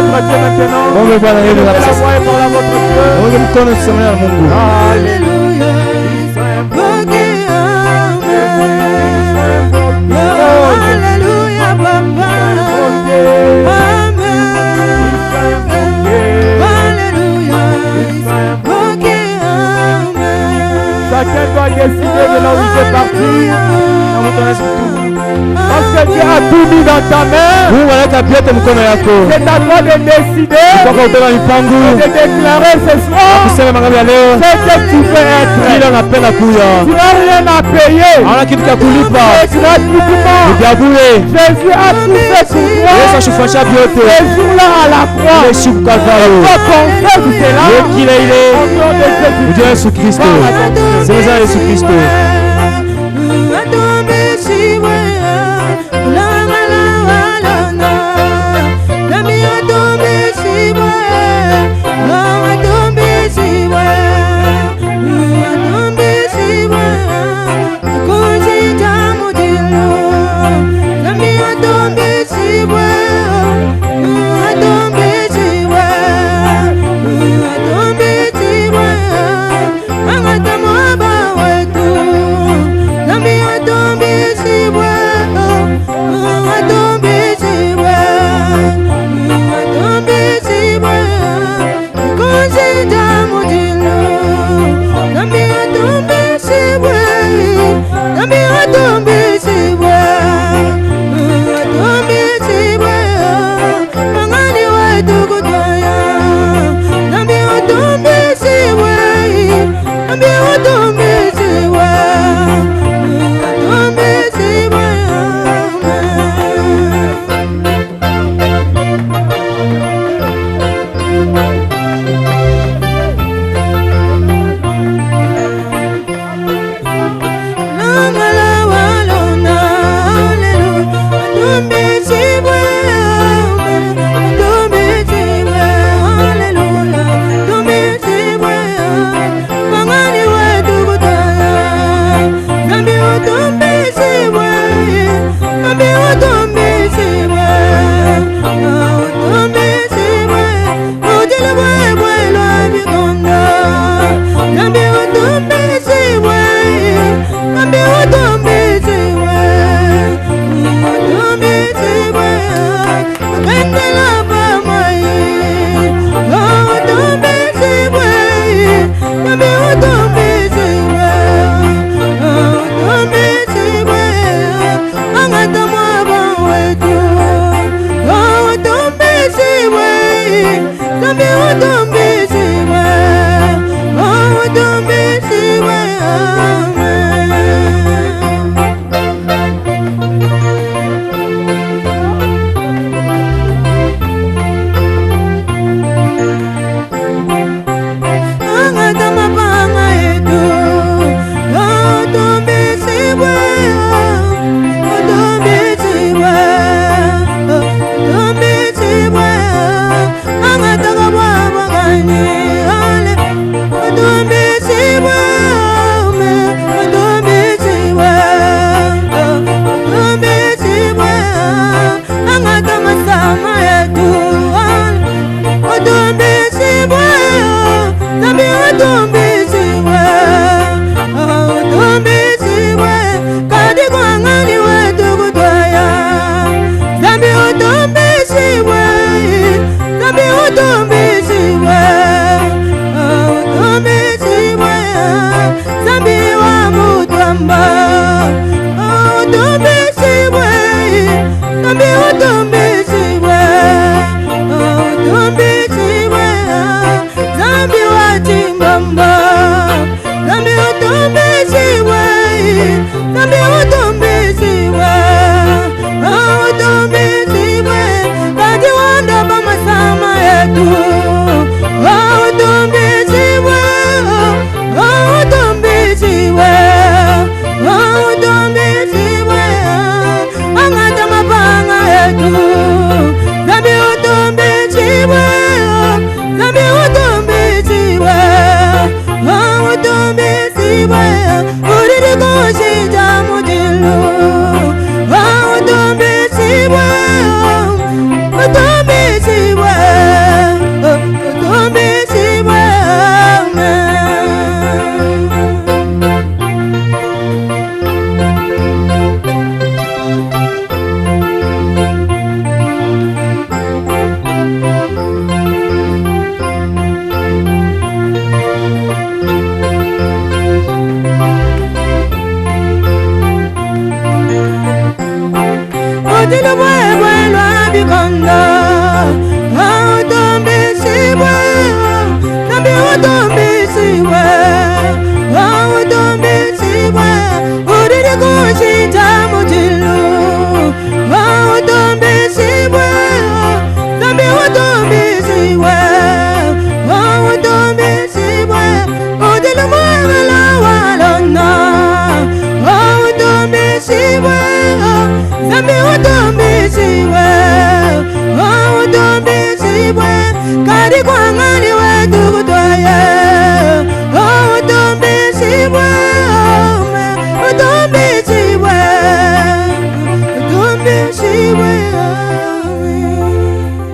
votre Dieu maintenant. Levez la voix et parlez à votre Dieu. Alléluia. Alléluia, papa. Chacun doit décider de là où il fait partie. Parce que Dieu a tout mis dans ta main. C'est à toi de décider et de déclarer ce soir ce que tu veux être. Tu n'as rien à payer. Gratuitement. Jésus a tout fait pour toi. Ce jour-là à la croix. Et toi confesse cela. Au nom de Jésus-Christ. C'est ça Jésus-Christ.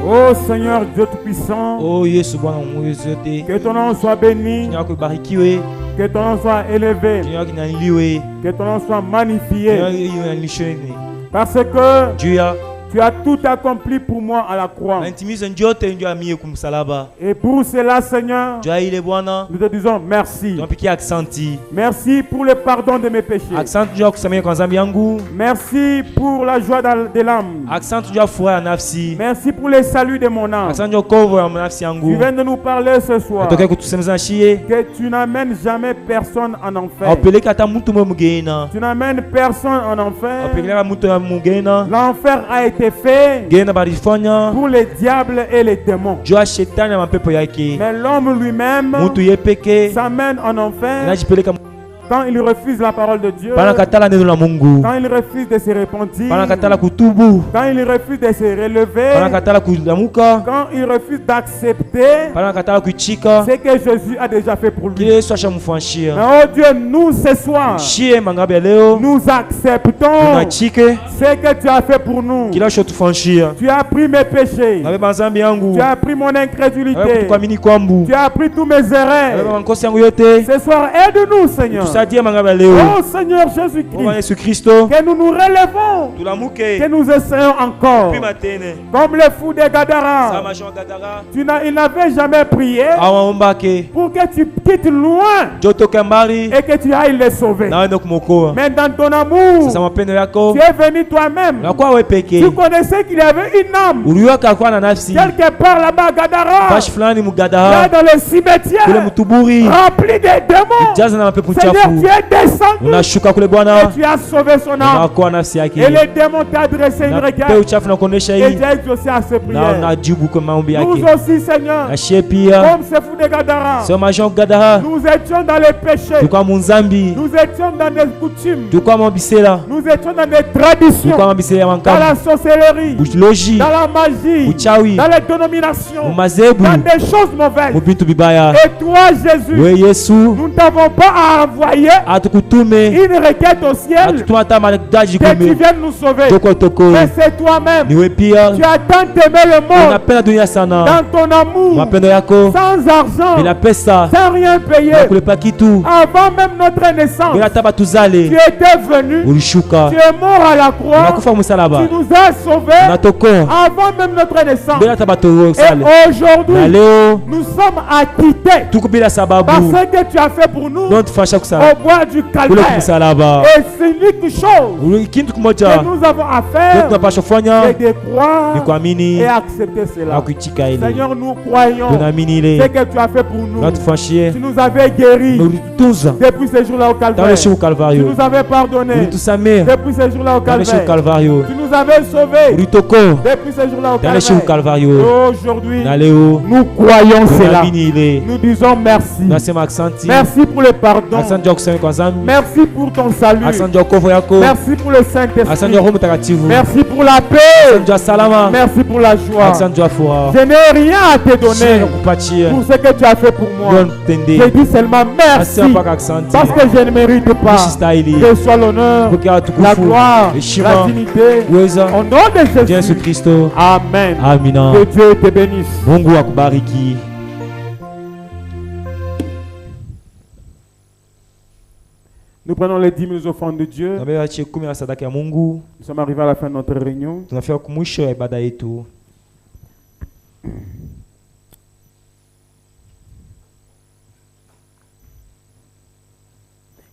Oh Seigneur Dieu Tout-Puissant, que ton nom soit béni, que ton nom soit élevé, que ton nom soit magnifié, parce que tu as tout accompli pour moi à la croix. Et pour cela, Seigneur, nous te disons merci. Merci pour le pardon de mes péchés. Merci pour la joie de l'âme. Merci pour le salut de mon âme. Tu viens de nous parler ce soir que tu n'amènes jamais personne en enfer. Tu n'amènes personne en enfer. L'enfer a été fait pour les diables et les démons. Mais l'homme lui-même s'amène en enfer quand il refuse la parole de Dieu, quand il refuse de se repentir, quand il refuse de se relever, quand il refuse d'accepter ce que Jésus a déjà fait pour lui. Mais oh Dieu, nous ce soir, nous acceptons ce que tu as fait pour nous. Tu as pris mes péchés, tu as pris mon incrédulité, tu as pris tous mes erreurs. Ce soir, aide-nous, Seigneur. Oh Seigneur Jésus-Christ, que nous nous relevons, que nous essayons encore. Comme le fou de Gadara, il n'avait jamais prié pour que tu quittes loin et que tu ailles les sauver. Mais dans ton amour, tu es venu toi-même. Tu connaissais qu'il y avait une âme quelque part là-bas à Gadara, là dans le cimetière, rempli de démons. Seigneur, tu es descendu et tu as sauvé son âme. Et les démons t'ont adressé une requête et tu as exaucé à ses prières. Nous aussi, Seigneur, comme ce fou de Gadara, nous étions dans les péchés, nous étions dans les coutumes, nous étions dans les traditions, dans la sorcellerie, dans la magie, dans les dénominations, dans des choses mauvaises. Et toi, Jésus, nous ne t'avons pas envoyé une requête au ciel que tu viennes nous sauver. Mais c'est toi-même. Tu as tant aimé le monde dans ton amour, sans argent, sans rien payer. Avant même notre naissance, tu étais venu, tu es mort à la croix, tu nous as sauvés avant même notre naissance. Et aujourd'hui, nous sommes acquittés parce que tu as fait pour nous au bois du calvaire. Et c'est l'unique chose que nous avons à faire, c'est de croire et accepter cela. Seigneur, nous croyons ce que tu as fait pour nous. Tu nous avais guéris depuis ce jour-là au calvaire. Tu nous avais pardonné depuis ce jour-là au calvaire. Tu nous avais sauvés depuis ce jour-là au calvaire. Et aujourd'hui, nous croyons cela. Nous disons merci. Merci pour le pardon. Merci pour ton salut. Merci pour le Saint-Esprit. Merci pour la paix. Merci pour la joie. Je n'ai rien à te donner pour ce que tu as fait pour moi. Je dis seulement merci parce que je ne mérite pas. Que soit l'honneur, la gloire, la dignité au nom de Jésus-Christ. Amen. Que Dieu te bénisse. Nous prenons les 10 minutes offrandes de Dieu. Nous sommes arrivés à la fin de notre réunion.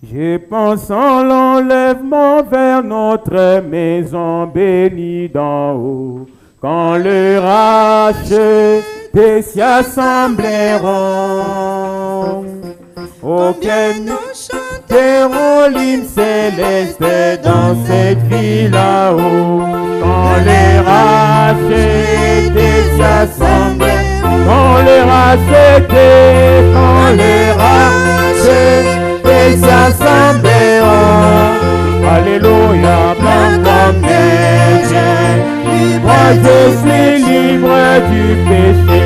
Je pense en l'enlèvement vers notre maison bénie d'en haut, quand le racheté s'y assembleront, auquel nous chanterons l'hymne céleste dans cette ville là-haut. Quand les rachetés s'y assembleront, quand les rachetés s'y assembleront. Alléluia, blanc comme neige, moi je suis libre du péché.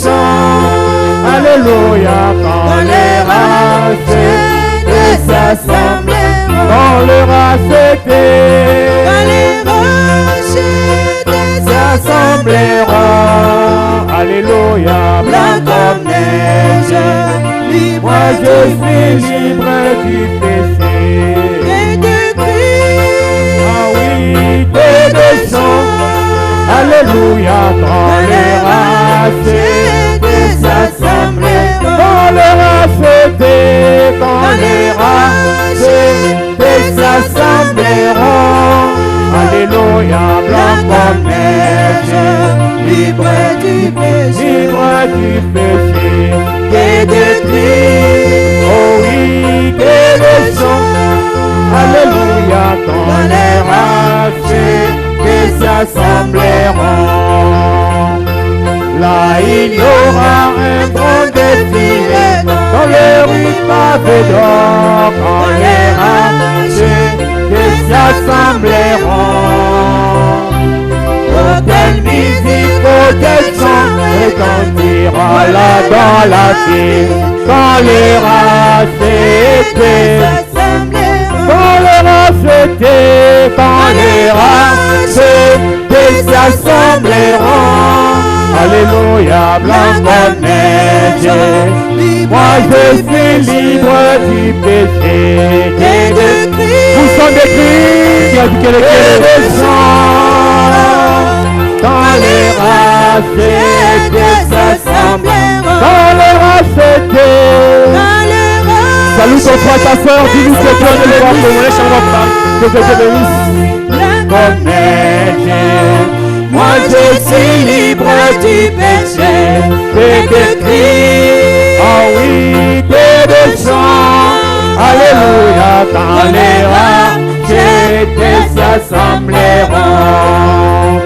chants. Alléluia, quand les rachetés s'assembleront. Quand les rachetés s'assembleront. Alléluia, blanc comme neige. Moi je suis libre du péché. Et de cris, ah oui, et de chants. Alléluia, quand les rachetés s'assembleront. Quand les rachetés s'assembleront. Alléluia, blanc comme neige, libre du péché, et de cris, oh oui, et de chants. Alléluia, quand les rachetés s'assembleront. Là il y aura un grand défilé dans les rues pavées d'or. Quand les rachetés s'assembleront. Auquel musique, auquel chant retentira là dans la ville. Quand les rachetés s'assembleront. Quand les rachetés s'assembleront. Alléluia, blanc comme neige. Moi je suis libre du péché. Et de cris, poussons des cris, et de chants. Quand les rachetés s'assembleront. Quand les rachetés. Salut ton frère, ta soeur, dis-nous que Dieu ne le voit pour moi, que Dieu te bénisse. Comme neige. Moi je suis libre du péché. Et de cris, ah oui, et de chants. Alléluia, quand les rachetés s'assembleront.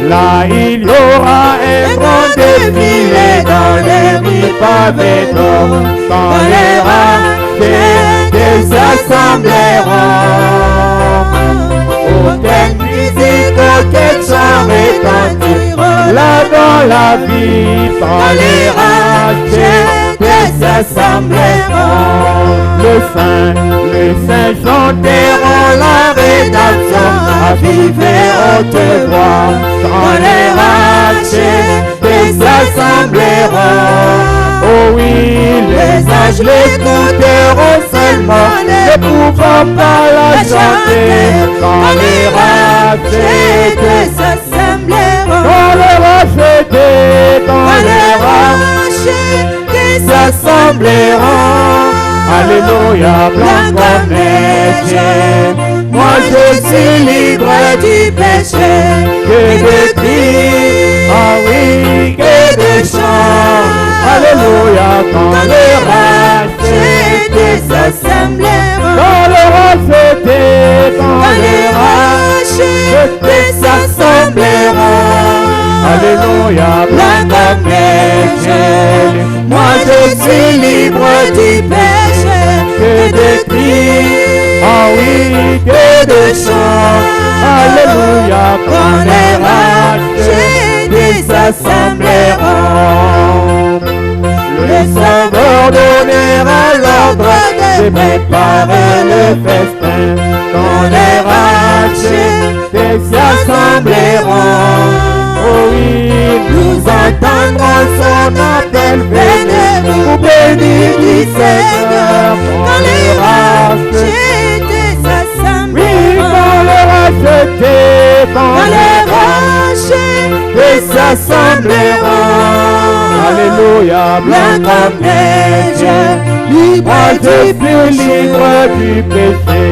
Là il y aura un grand défilé dans les rues pavées d'or. Quand les rachetés s'assembleront. Aucune musique, aucun chant retentira là dans la vie. Quand les rachetés s'assembleront. Le saint chanteront la rédemption à vive haute voix. Quand les rachetés s'assembleront. Oh oui, les anges l'écouteront seulement, ne pouvant pas la chanter. Quand les rachetés s'assembleront. Quand les rachetés s'assembleront. Alléluia, blanc comme neige. Moi je suis libre du péché. Que de cris, ah oui, que de chants. Alléluia, quand les rachetés s'assembleront. Quand les rachetés s'assembleront. Alléluia, blanc comme neige. Moi je suis libre du péché. Que de cris, ah oui, que de chants. Alléluia, quand les rachetés s'assembleront. Le Sauveur donnera l'ordre de préparer le festin. Quand les rachetés s'assembleront. Oh oui, nous entendrons son appel. Venez vous bénir du Seigneur. Quand les rachetés s'assembleront. Oui, quand les rachetés s'assembleront. Alléluia, blanc comme neige. Libre, je suis libre du péché.